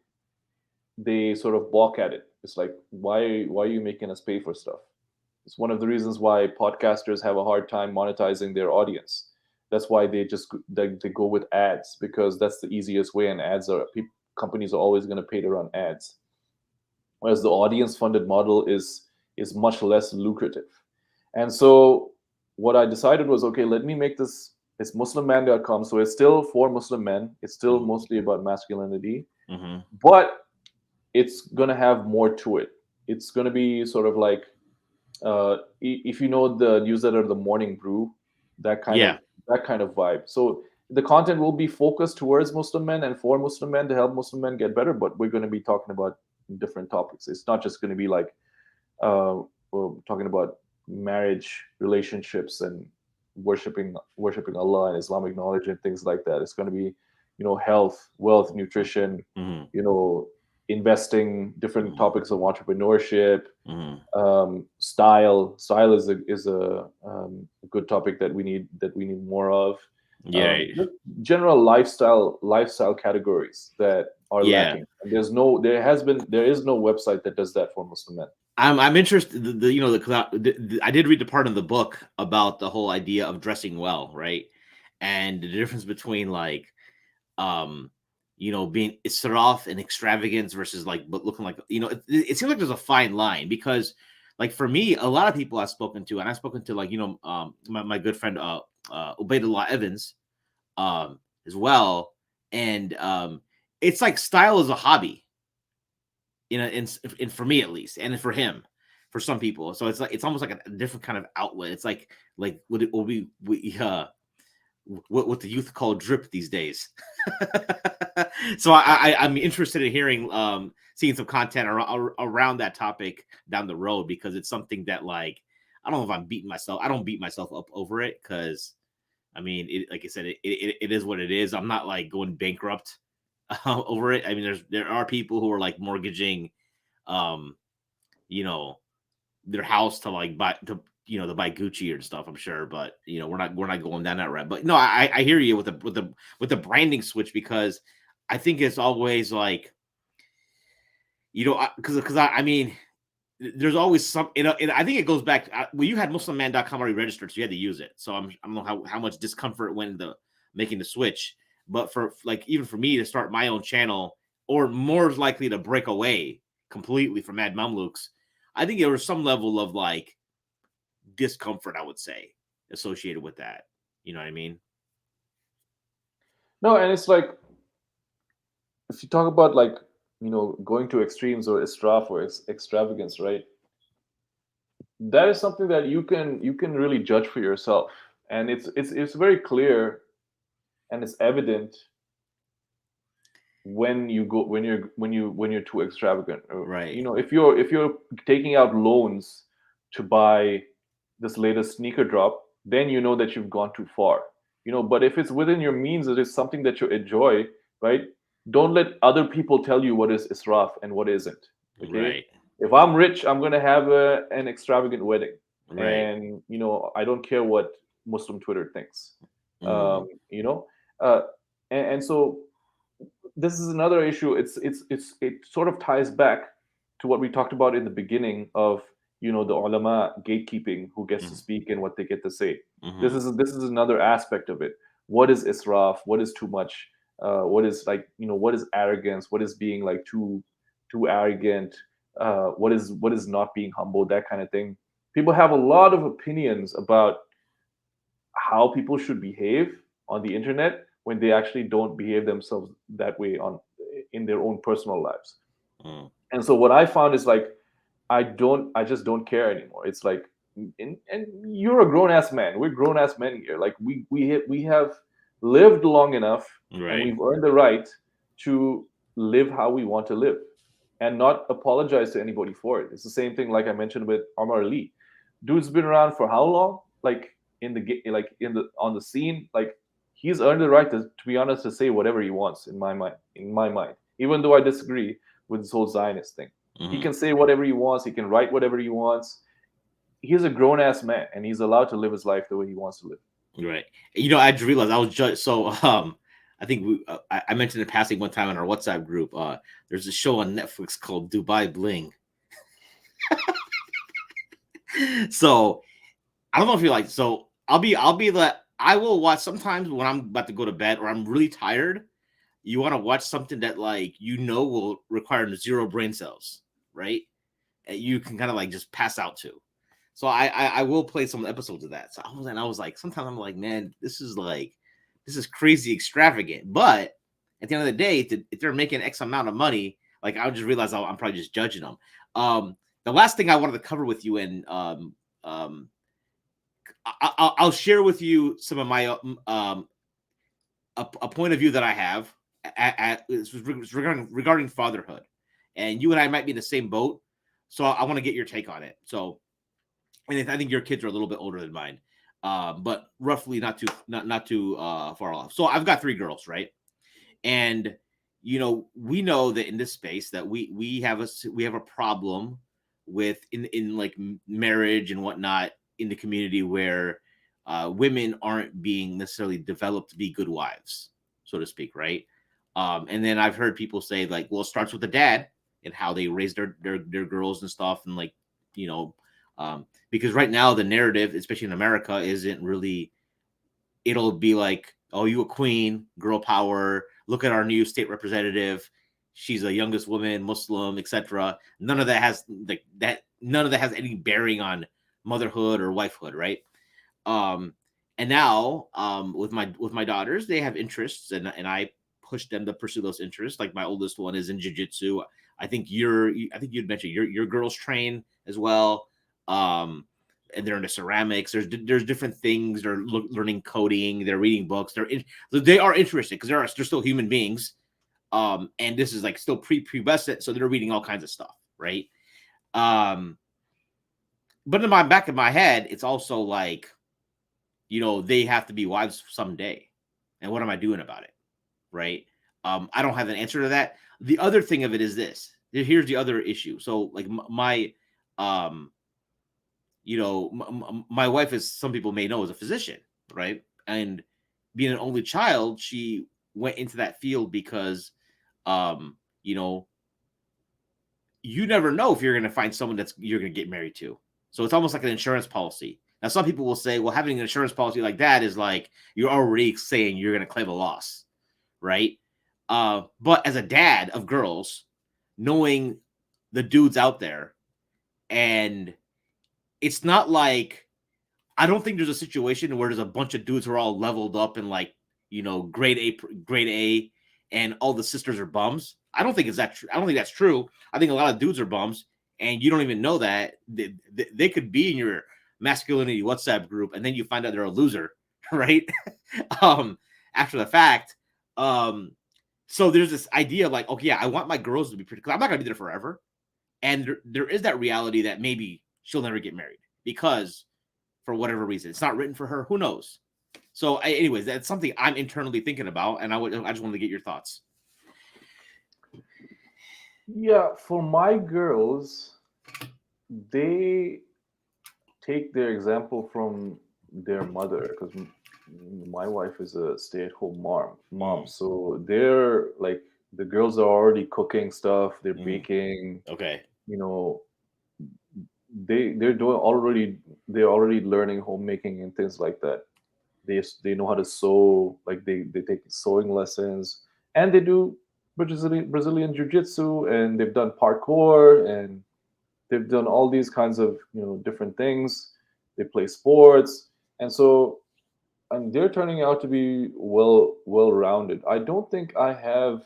they sort of balk at it. It's like, why are you making us pay for stuff? It's one of the reasons why podcasters have a hard time monetizing their audience. That's why they go with ads, because that's the easiest way, and companies are always going to pay to run ads. Whereas the audience funded model is much less lucrative. And so what I decided was, okay, let me make this. It's MuslimMan.com, so it's still for Muslim men. It's still Mhm. mostly about masculinity, Mhm. but it's gonna have more to it. It's gonna be sort of like, if you know the newsletter, the Morning Brew, that kind Yeah. of that kind of vibe. So the content will be focused towards Muslim men and for Muslim men to help Muslim men get better. But we're going to be talking about different topics. It's not just going to be like, we're talking about marriage, relationships, and worshiping Allah and Islamic knowledge and things like that. It's going to be, health, wealth, nutrition, Mhm. investing, different Mhm. topics of entrepreneurship, Mhm. style is a good topic that we need more of. Yeah. Just general lifestyle categories that are Yeah. lacking, and there is no website that does that for Muslim men. I'm interested. I did read the part in the book about the whole idea of dressing well, right? And the difference between like um being israf and extravagance versus like but looking like it seems like there's a fine line because like for me a lot of people I've spoken to and I've spoken to like my good friend Ubaidullah Evans as well and it's like style is a hobby in for me at least and for him for some people so it's like it's almost like a different kind of outlet it's like what what the youth call drip these days. So I'm interested in hearing, seeing some content around that topic down the road because it's something that like I don't know if I'm beating myself. I don't beat myself up over it because I mean, like I said, it is what it is. I'm not like going bankrupt over it. I mean, there are people who are like mortgaging, um, you know, their house to like buy to buy Gucci and stuff. I'm sure, but we're not going down that route. But no, I hear you with the branding switch because I think it's always like because I mean there's always some I think it goes back. Well, you had MuslimMan.com already registered, so you had to use it. So I don't know how much discomfort went into making the switch, but for like even for me to start my own channel or more likely to break away completely from Mad Mamluks, I think there was some level of like discomfort, I would say, associated with that. You know what I mean? No, and it's like, if you talk about like, going to extremes or israf or extravagance, right? That is something that you can really judge for yourself, and it's very clear, and it's evident when you're too extravagant. Right. If you're taking out loans to buy this latest sneaker drop, then you know that you've gone too far. But if it's within your means, it is something that you enjoy, right? Don't let other people tell you what is israf and what isn't. Okay. Right. If I'm rich, I'm going to have an extravagant wedding, Right. and I don't care what Muslim Twitter thinks. Mm. um, you know uh, and so this is another issue. It sort of ties back to what we talked about in the beginning of, the ulama gatekeeping, who gets to Mm. speak and what they get to say. This Mm-hmm. is this is another aspect of it. What is israf? What is too much? What is, like, what is arrogance? What is being like too arrogant? What is not being humble? That kind of thing. People have a lot of opinions about how people should behave on the internet when they actually don't behave themselves that way on in their own personal lives. Mm. And so what I found is like, I just don't care anymore. It's like, and you're a grown ass man. We're grown ass men here. Like we have lived long enough, and Right. we've earned the right to live how we want to live, and not apologize to anybody for it. It's the same thing like I mentioned with Amar Lee. Dude's been around for how long? Like like in the on the scene, like he's earned the right to be honest, to say whatever he wants in my mind. In my mind, even though I disagree with this whole Zionist thing. He Hmm. can say whatever he wants. He can write whatever he wants. He's a grown ass man, and he's allowed to live his life the way he wants to live. Right. You know, I just realized I was just so I think I mentioned in passing one time in our WhatsApp group. There's a show on Netflix called Dubai Bling. So I don't know if you like. So I'll be the I will watch sometimes when I'm about to go to bed or I'm really tired. You want to watch something that like will require zero brain cells, right? And you can kind of like just pass out to. So I will play some episodes of that. So I was like, sometimes I'm like, man, this is crazy extravagant. But at the end of the day, if they're making X amount of money, like I just realize I'm probably just judging them. The last thing I wanted to cover with you, and um, I'll share with you some of my a point of view that I have regarding fatherhood, and you and I might be in the same boat. So I want to get your take on it. So, and I think your kids are a little bit older than mine, but roughly not too far off. So I've got three girls, right? And we know that in this space that we have a problem with in like marriage and whatnot in the community where women aren't being necessarily developed to be good wives, so to speak, right? And then I've heard people say like, well, it starts with the dad and how they raise their girls and stuff, and like you know, because right now the narrative, especially in America, isn't really. It'll be like, oh, you a queen, girl power. Look at our new state representative. She's the youngest woman, Muslim, etc. None of that has like that. None of that has any bearing on motherhood or wifehood, right? Um, and now with my daughters, they have interests, and I push them to pursue those interests. Like my oldest one is in jujitsu. I think you'd mentioned your girls train as well. And they're into ceramics. There's different things. They're learning coding. They're reading books. They are interested because they're still human beings. And this is like still pre-pubescent, so they're reading all kinds of stuff, right? Um, but in my back of my head, it's also like, they have to be wives someday. And what am I doing about it? Right. I don't have an answer to that. The other thing of it is this. Here's the other issue. So like um, my wife, as some people may know, is a physician, right? And being an only child, she went into that field because, um, you know, you never know if you're going to find someone that's you're going to get married to. So it's almost like an insurance policy. Now, some people will say, well, having an insurance policy like that is like you're already saying you're going to claim a loss, right? But as a dad of girls, knowing the dudes out there, and it's not like I don't think there's a situation where there's a bunch of dudes who are all leveled up and like grade A, and all the sisters are bums. I don't think it's that. I don't think that's true. I think a lot of dudes are bums, and you don't even know that they could be in your masculinity WhatsApp group, and then you find out they're a loser, right? um, After the fact. Um, so there's this idea of like, okay, yeah, I want my girls to be pretty. Because I'm not gonna be there forever, and there is that reality that maybe she'll never get married because for whatever reason. It's not written for her. Who knows? So, anyways, that's something I'm internally thinking about, and I just wanted to get your thoughts. Yeah, for my girls, they take their example from their mother because my wife is a stay-at-home mom. Mm, So they're like the girls are already cooking stuff, they're mm, baking, okay. you know, they're doing already they're already learning homemaking and things like that. They know how to sew, like they take sewing lessons, and they do Brazilian jiu-jitsu, and they've done parkour, and they've done all these kinds of different things. They play sports, and so and they're turning out to be well rounded. I don't think I have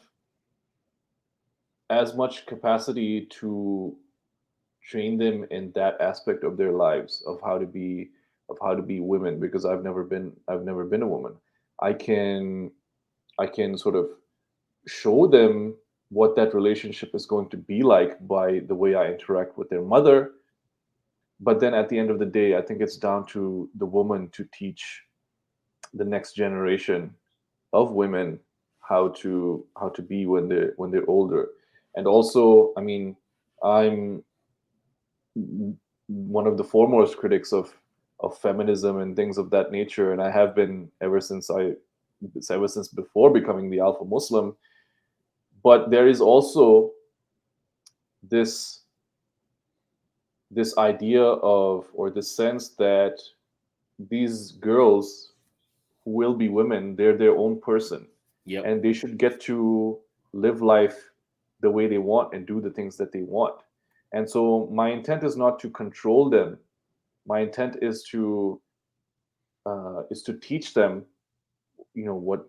as much capacity to train them in that aspect of their lives of how to be women, because I've never been a woman. I can I can sort of show them what that relationship is going to be like by the way I interact with their mother. But then at the end of the day, I think it's down to the woman to teach the next generation of women how to be when they're older. And also, I mean, I'm one of the foremost critics of feminism and things of that nature, and I have been ever since before becoming the alpha Muslim. But there is also this this idea of, or this sense that these girls who will be women, they're their own person, Yep. and they should get to live life the way they want and do the things that they want. And so my intent is not to control them. My intent is to teach them, you know, what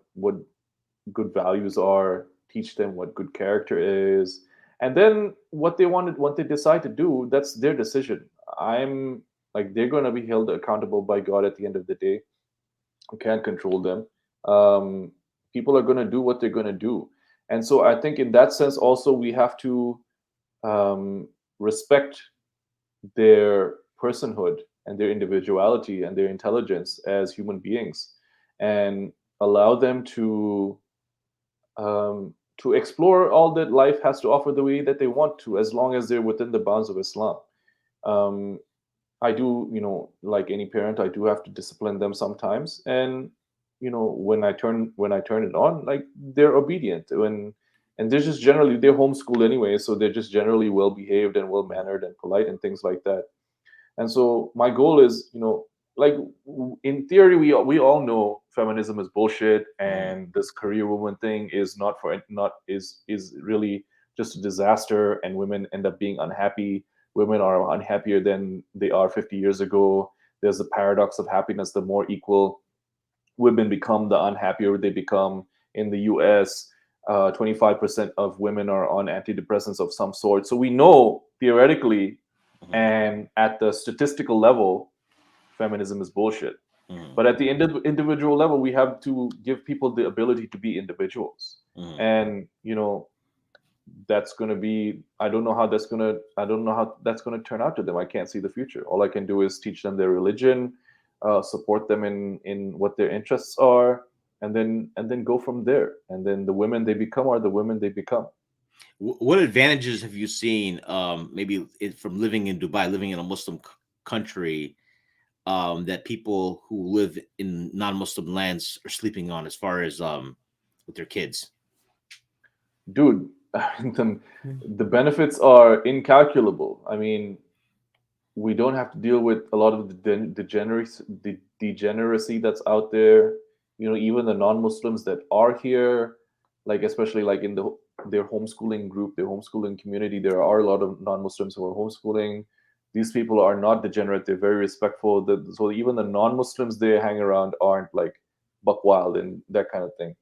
good values are, teach them what good character is, and then what they decide to do, that's their decision. I'm like, they're going to be held accountable by God at the end of the day. I can't control them. um, People are going to do what they're going to do. And so I think in that sense also we have to um, respect their personhood and their individuality and their intelligence as human beings, and allow them to explore all that life has to offer the way that they want to, as long as they're within the bounds of Islam. Um, I do, you know, like any parent, I do have to discipline them sometimes, and you know, when I turn it on, like, they're obedient. And they're just generally, they're homeschooled anyway, so they're just generally well behaved and well mannered and polite and things like that. And so my goal is, you know, like, in theory, we all know feminism is bullshit, Mm-hmm. and this career woman thing is not for not is really just a disaster, and women end up being unhappy. Women are unhappier than they are 50 years ago. There's the paradox of happiness. The more equal women become, the unhappier they become. In the US, 25% of women are on antidepressants of some sort. So we know theoretically Mm-hmm. and at the statistical level, feminism is bullshit. Mm-hmm. But at the individual level, we have to give people the ability to be individuals. Mm-hmm. And, you know, that's going to be, I don't know how that's going to turn out to them. I can't see the future. All I can do is teach them their religion, support them in what their interests are, and then go from there. And then the women they become are the women they become. What advantages have you seen, maybe from living in Dubai, living in a Muslim country, that people who live in non-Muslim lands are sleeping on, as far as with their kids? Dude, the, the benefits are incalculable. I mean, we don't have to deal with a lot of the degeneracy that's out there. You know, even the non-Muslims that are here, like especially like in their homeschooling group, their homeschooling community, there are a lot of non-Muslims who are homeschooling. These people are not degenerate. They're very respectful. So even the non-Muslims they hang around aren't like buck wild and that kind of thing.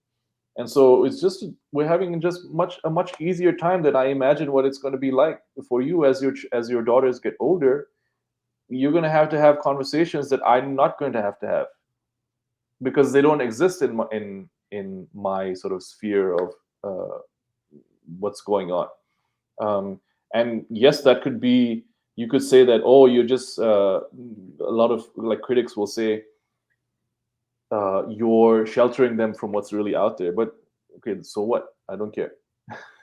And so it's just, we're having just a much easier time than I imagine what it's going to be like for you as your daughters get older. You're going to have conversations that I'm not going to have, because they don't exist in my sort of sphere of uh, what's going on. um, and yes, that could be, you could say that, oh, you're just a lot of like critics will say you're sheltering them from what's really out there. But okay, so what? I don't care.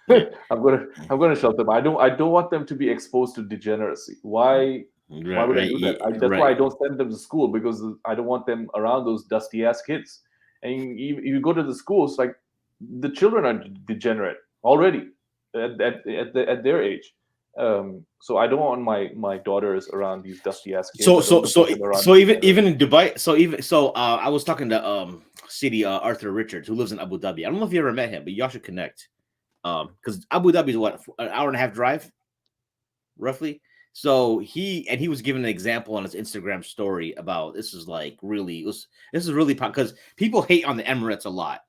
Yeah. I'm gonna shelter them. I don't want them to be exposed to degeneracy. Why Right, would I right, do that? That's why I right. don't send them to school, because I don't want them around those dusty ass kids. And you go to the schools, like, the children are degenerate already at their age. So I don't want my daughters around these dusty ass kids. So I don't so want so them around so degenerate. even in Dubai, I was talking to CD Arthur Richards, who lives in Abu Dhabi. I don't know if you ever met him, but y'all should connect. Because Abu Dhabi is what, an hour and a half drive, roughly. So he was giving an example on his Instagram story about, this is like really, this is really, because people hate on the Emirates a lot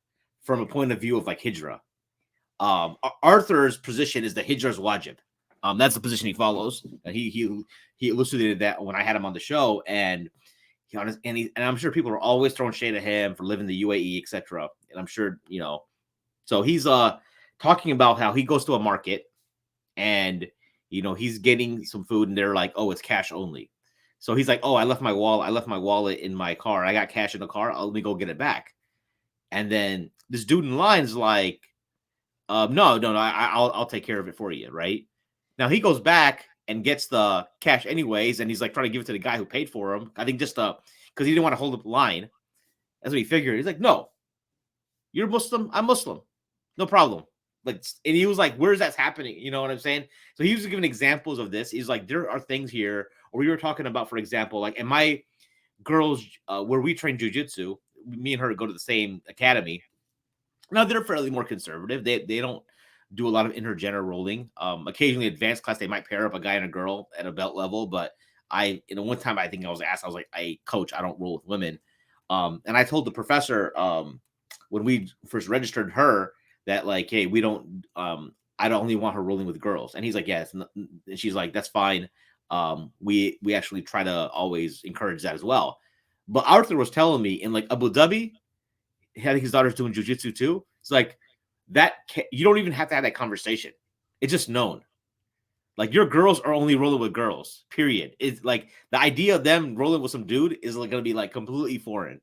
from a point of view of like hijrah. Arthur's position is the hijrah's wajib. That's the position he follows. He elucidated that when I had him on the show, and and I'm sure people are always throwing shade at him for living in the UAE, etc. And I'm sure so he's talking about how he goes to a market and he's getting some food and they're like, oh, it's cash only. So he's like, oh, I left my wallet in my car. I got cash in the car. Let me go get it back. And then this dude in line's like, no, I'll take care of it for you, right? Now he goes back and gets the cash anyways, and he's like trying to give it to the guy who paid for him. I think just because he didn't want to hold up the line. That's what he figured. He's like, no, you're Muslim, I'm Muslim, no problem. Like, and he was like, where's that happening? You know what I'm saying? So he was giving examples of this. He's like, there are things here, or we were talking about, for example, like, and my girls, where we train jujitsu, me and her go to the same academy. Now they're fairly more conservative. They don't do a lot of intergender rolling. Occasionally, advanced class, they might pair up a guy and a girl at a belt level. But one time I think I was asked, I was like, "I coach, I don't roll with women." And I told the professor when we first registered her that like, hey, we don't. I don't only want her rolling with girls. And he's like, yeah. And she's like, that's fine. We actually try to always encourage that as well. But Arthur was telling me in like Abu Dhabi, had his daughter's doing jujitsu too. It's like that. You don't even have to have that conversation. It's just known. Like your girls are only rolling with girls. Period. It's like the idea of them rolling with some dude is like going to be like completely foreign.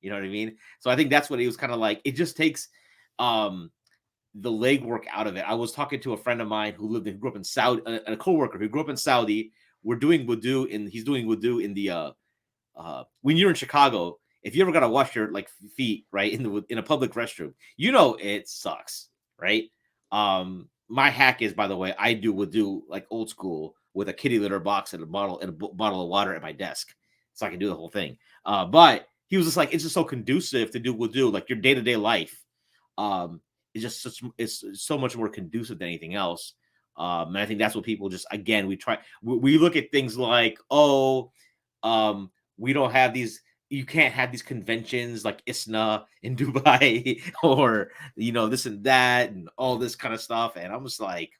You know what I mean? So I think that's what he was kind of like. It just takes the legwork out of it. I was talking to a friend of mine who grew up in Saudi, a coworker who grew up in Saudi. We're doing wudu, and he's doing wudu in the when you're in Chicago. If you ever got to wash your like feet right in a public restroom, it sucks, right? My hack is, by the way, I would do like old school with a kitty litter box and a bottle of water at my desk, so I can do the whole thing. But he was just like, it's just so conducive to do wudu, like your day to day life. It's so much more conducive than anything else. And I think that's what people just again we look at things like, we don't have these. You can't have these conventions like ISNA in Dubai or this and that and all this kind of stuff. And I'm just like,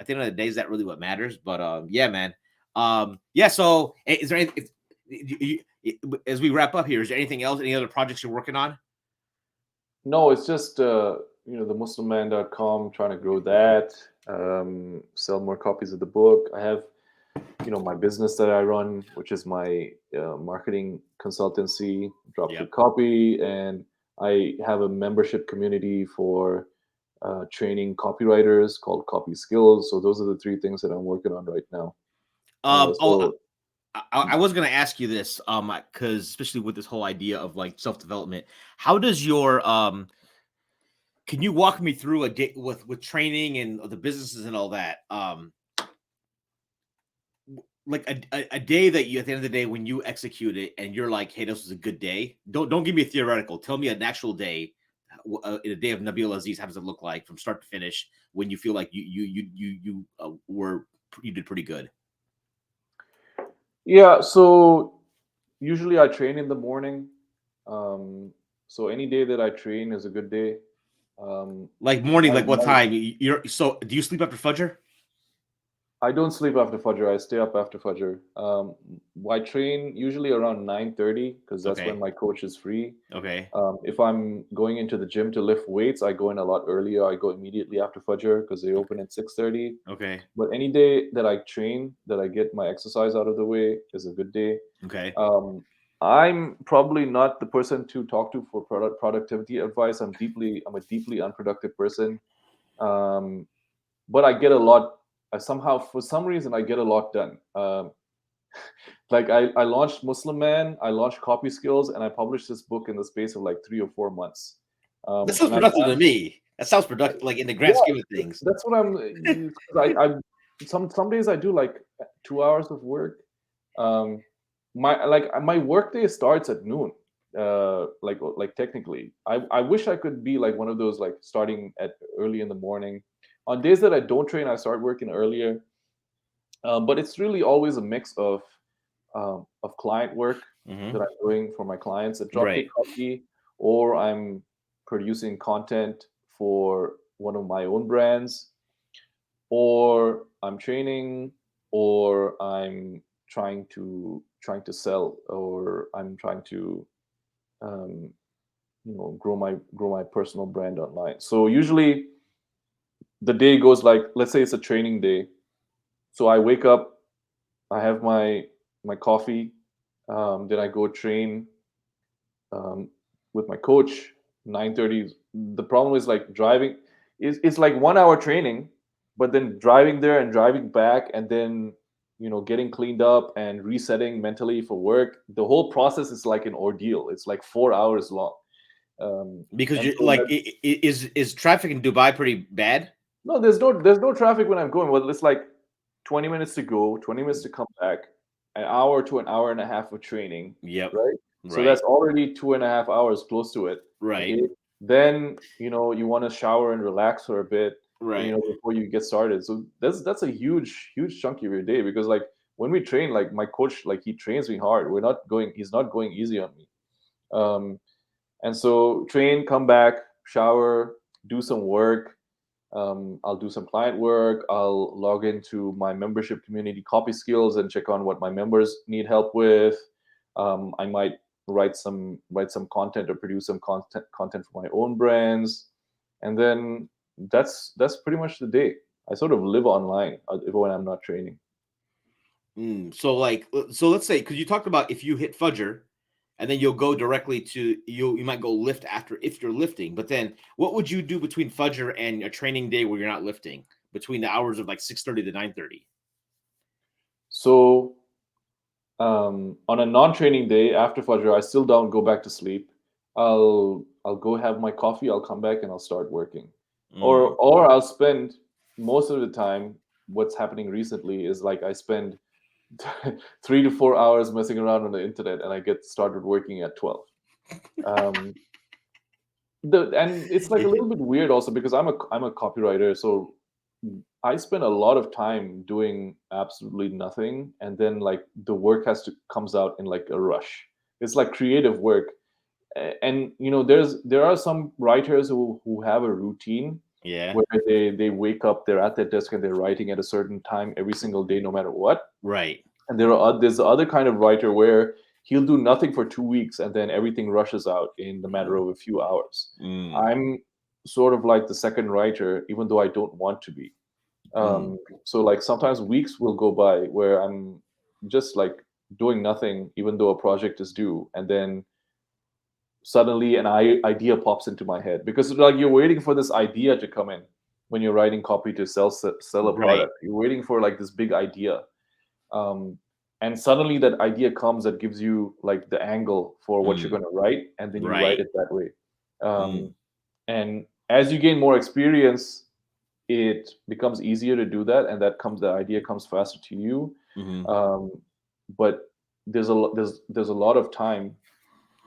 at the end of the day, is that really what matters? But yeah, man. Yeah. So is there anything, as we wrap up here, is there anything else? Any other projects you're working on? No, it's just the MuslimMan.com, trying to grow that, sell more copies of the book. I have my business that I run, which is my marketing consultancy, Dropship Copy, and I have a membership community for training copywriters called Copy Skills. So those are the three things that I'm working on right now. I was going to ask you this, because especially with this whole idea of like self-development, how does your can you walk me through a day with training and the businesses and all that? Like a day that you, at the end of the day, when you execute it and you're like, hey, this was a good day. Don't give me a theoretical. Tell me an actual day. In a day of Nabeel Azeez, how does it look like from start to finish when you feel like you did pretty good? Yeah, so usually I train in the morning. So any day that I train is a good day. Like morning, like what time? So do you sleep after Fajr? I don't sleep after Fajr. I stay up after Fajr. I train usually around 9:30 because that's when my coach is free. Okay. If I'm going into the gym to lift weights, I go in a lot earlier. I go immediately after Fajr because they open at 6:30. Okay. But any day that I train, that I get my exercise out of the way, is a good day. Okay. I'm probably not the person to talk to for productivity advice. I'm a deeply unproductive person. But I get a lot. Somehow, for some reason, I get a lot done. Like I launched MuslimMan, I launched Copy Skills, and I published this book in the space of like 3 or 4 months. That sounds productive to me. That sounds productive, like in the grand scheme of things. That's what I some days I do like 2 hours of work. My work day starts at noon. Like technically, I wish I could be like one of those, like starting at early in the morning. On days that I don't train, I start working earlier. But it's really always a mix of client work that I'm doing for my clients at Dropship Copy, or I'm producing content for one of my own brands, or I'm training, or I'm trying to sell, or I'm trying to um, grow my personal brand online. So usually the day goes like, let's say it's a training day. So I wake up, I have my coffee, then I go train um, with my coach. 9:30. The problem is like driving. It's like 1 hour training, but then driving there and driving back, and then getting cleaned up and resetting mentally for work. The whole process is like an ordeal. It's like 4 hours long. Because And you so like, that, is traffic in Dubai pretty bad? no, there's no traffic when I'm going. Well, it's like 20 minutes to go, 20 minutes to come back, an hour to an hour and a half of training, Yep. right? So Right. that's already 2.5 hours close to it. Right. Okay. Then you want to shower and relax for a bit, Right. before you get started. So that's a huge chunk of your day, because like when we train, like my coach, like he trains me hard. He's not going easy on me. Um, and so train, come back, shower, do some work. I'll do some client work. I'll log into my membership community, Copy Skills, and check on what my members need help with. I might write some content or produce some content for my own brands, and then that's pretty much the day. I sort of live online when I'm not training. So like, so let's say, because you talked about if you hit Fudger, and then you'll go directly to you might go lift after if you're lifting. But then what would you do between Fudger and a training day where you're not lifting, between the hours of like 6:30 to 9:30? So on a non-training day after Fajr, I still don't go back to sleep. I'll go have my coffee. I'll come back and I'll start working, Mm. or I'll spend most of the time. What's happening recently is like I spend 3 to 4 hours messing around on the internet, and I get started working at 12. Um, and it's like a little bit weird also, because I'm a copywriter, so I spend a lot of time doing absolutely nothing, and then like the work comes out in like a rush. It's like creative work. And there are some writers who have a routine Yeah. where they wake up, they're at their desk, and they're writing at a certain time every single day, no matter what. Right. And there's the other kind of writer where he'll do nothing for 2 weeks, and then everything rushes out in the matter of a few hours. Mm. I'm sort of like the second writer, even though I don't want to be. Mm. So like sometimes weeks will go by where I'm just like doing nothing, even though a project is due, and then suddenly an idea pops into my head, because like you're waiting for this idea to come in when you're writing copy to sell a Right. product. You're waiting for like this big idea, um, and suddenly that idea comes that gives you like the angle for what you're Mm. going to write, and then you write Right. it that way. um, Mm. and as you gain more experience, it becomes easier to do that, and the idea comes faster to you. Hmm. um, but there's a lot of time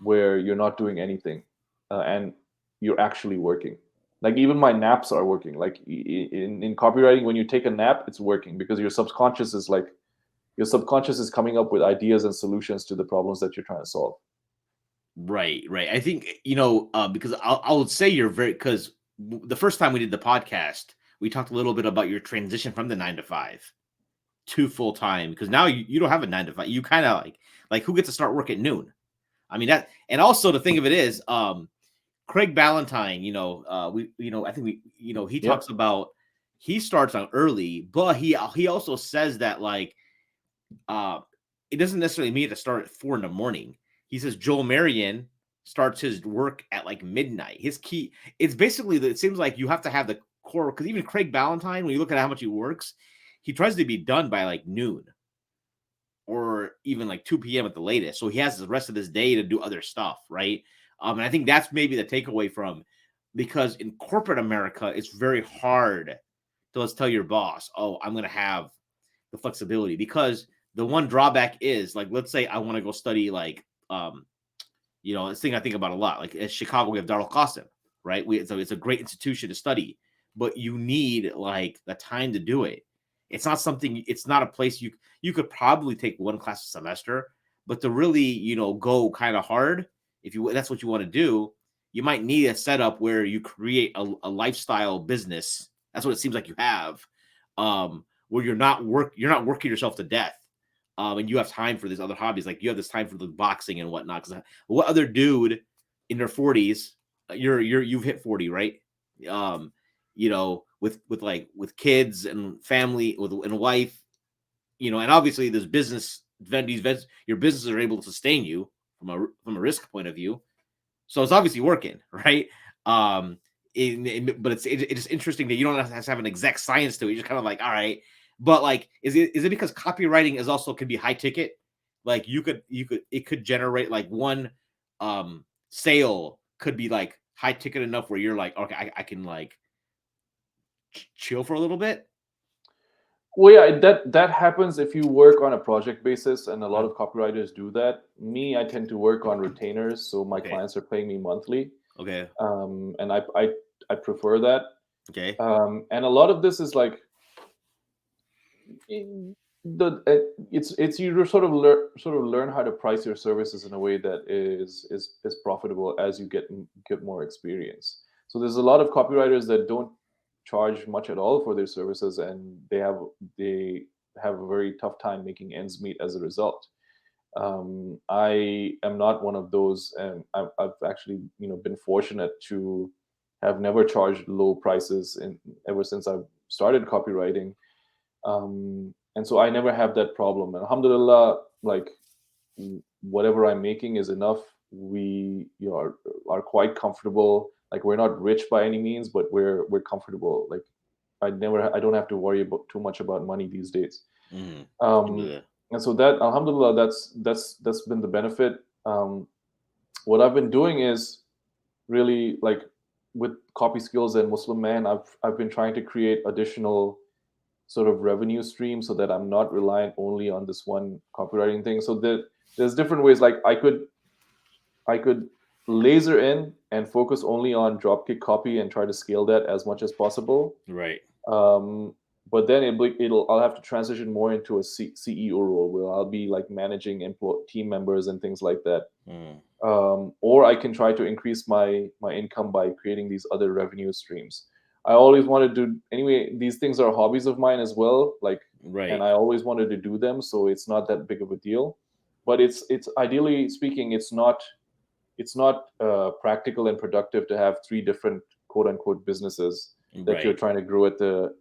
where you're not doing anything, and you're actually working. Like even my naps are working. Like in copywriting, when you take a nap, it's working, because your subconscious is coming up with ideas and solutions to the problems that you're trying to solve. Right. Right. I think, because I would say you're very, because the first time we did the podcast, we talked a little bit about your transition from the 9 to 5 to full time, because now you don't have a 9 to 5. You kind of like who gets to start work at noon? I mean that, and also the thing of it is, Craig Ballantyne, I think he Yep. talks about he starts on early, but he also says that like uh it doesn't necessarily mean to start at 4 in the morning. He says Joel Marion starts his work at like midnight. His key, it's basically that it seems like you have to have the core, because even Craig Ballantyne, when you look at how much he works, he tries to be done by like noon or even like 2 p.m. at the latest. So he has the rest of his day to do other stuff, right? And I think that's maybe the takeaway from, because in corporate America, it's very hard to let's tell your boss, oh, I'm going to have the flexibility, because the one drawback is like, let's say I want to go study like, this thing I think about a lot, like in Chicago, we have Darul Qasim, right? It's a great institution to study, but you need like the time to do it. It's not a place you could probably take one class a semester, but to really, go kind of hard, if you that's what you want to do, you might need a setup where you create a lifestyle business. That's what it seems like you have, where you're not working yourself to death, and you have time for these other hobbies. Like you have this time for the boxing and whatnot. Because what other dude in their 40s, you've hit 40, right? Um, with kids and family, and a wife, and obviously there's business your businesses are able to sustain you from a risk point of view. So it's obviously working, right? But it's interesting that you don't have to have an exact science to it. You're just kind of like, all right. But like, is it because copywriting is also could be high ticket? Like it could generate like one sale could be like high ticket enough where you're like, okay, I can like chill for a little bit. Well, yeah, that happens if you work on a project basis, and a lot of copywriters do that. Me, I tend to work on retainers, so my Okay. clients are paying me monthly. Okay. And I prefer that. Okay. And a lot of this is like it's you sort of learn how to price your services in a way that is profitable as you get more experience. So there's a lot of copywriters that don't charge much at all for their services, and they have a very tough time making ends meet as a result. I am not one of those, and I've actually been fortunate to have never charged low prices ever since I've started copywriting. And so I never have that problem. And alhamdulillah, like whatever I'm making is enough. We are quite comfortable. Like we're not rich by any means, but we're comfortable. Like I don't have to worry about too much about money these days. Um, Yeah. and so that alhamdulillah, that's been the benefit. What I've been doing is really like with copy skills and MuslimMan, I've been trying to create additional sort of revenue stream so that I'm not reliant only on this one copywriting thing. So there's different ways. Like I could laser in and focus only on dropkick copy and try to scale that as much as possible. Right. Um, but then I'll have to transition more into a CEO role where I'll be like managing team members and things like that. Or I can try to increase my income by creating these other revenue streams. I always wanted to anyway. These things are hobbies of mine as well. Like, and Right. I always wanted to do them, so it's not that big of a deal. But it's ideally speaking, it's not practical and productive to have three different quote unquote businesses that you're Right. trying to grow at the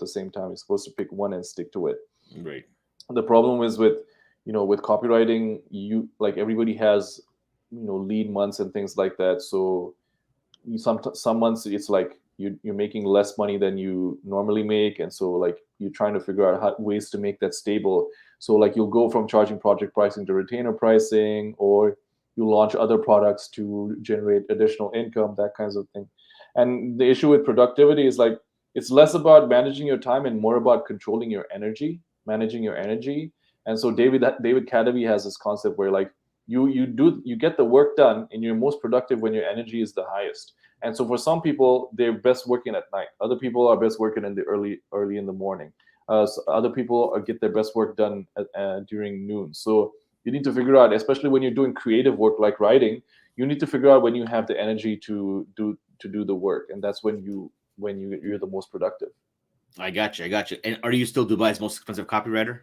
same time. You're supposed to pick one and stick to it. Right. The problem is with copywriting, you like everybody has lead months and things like that. So some months it's like you're making less money than you normally make, and so like you're trying to figure out ways to make that stable. So like you'll go from charging project pricing to retainer pricing, or you launch other products to generate additional income, that kinds of thing. And the issue with productivity is like it's less about managing your time and more about controlling your energy, managing your energy. And so David Cadeby has this concept where like you get the work done and you're most productive when your energy is the highest. And so for some people, they're best working at night. Other people are best working in the early in the morning. So other people get their best work done during noon. So you need to figure out, especially when you're doing creative work like writing, you need to figure out when you have the energy to do the work, and that's when you're the most productive. I got you. I got you. And are you still Dubai's most expensive copywriter?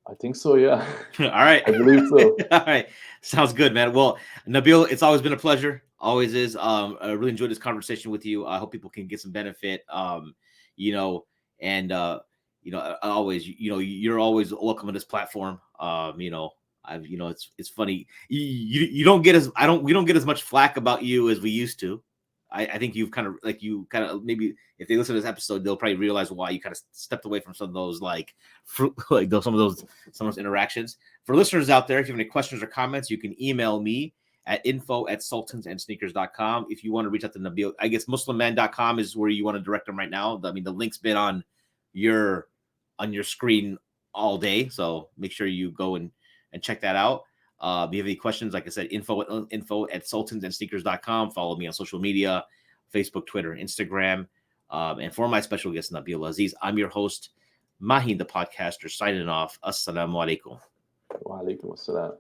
I think so, yeah. All right. I believe so. All right. Sounds good, man. Well, Nabeel, it's always been a pleasure. Always is. I really enjoyed this conversation with you. I hope people can get some benefit. You know, and I always, you're always welcome on this platform. It's funny. You don't get we don't get as much flack about you as we used to. I think you've kind of maybe if they listen to this episode, they'll probably realize why you kind of stepped away from some of those some of those interactions. For listeners out there, if you have any questions or comments, you can email me at info@sultansandsneakers.com. If you want to reach out to Nabeel, I guess MuslimMan.com is where you want to direct them right now. I mean, the link's been on your screen all day, so make sure you go and check that out. If you have any questions, like I said, info@sultansandsneakers.com. Follow me on social media, Facebook, Twitter, Instagram. And for my special guest, Nabeel Azeez, I'm your host, Mahin the podcaster, signing off. Assalamu alaikum. Wa alaikum assalam.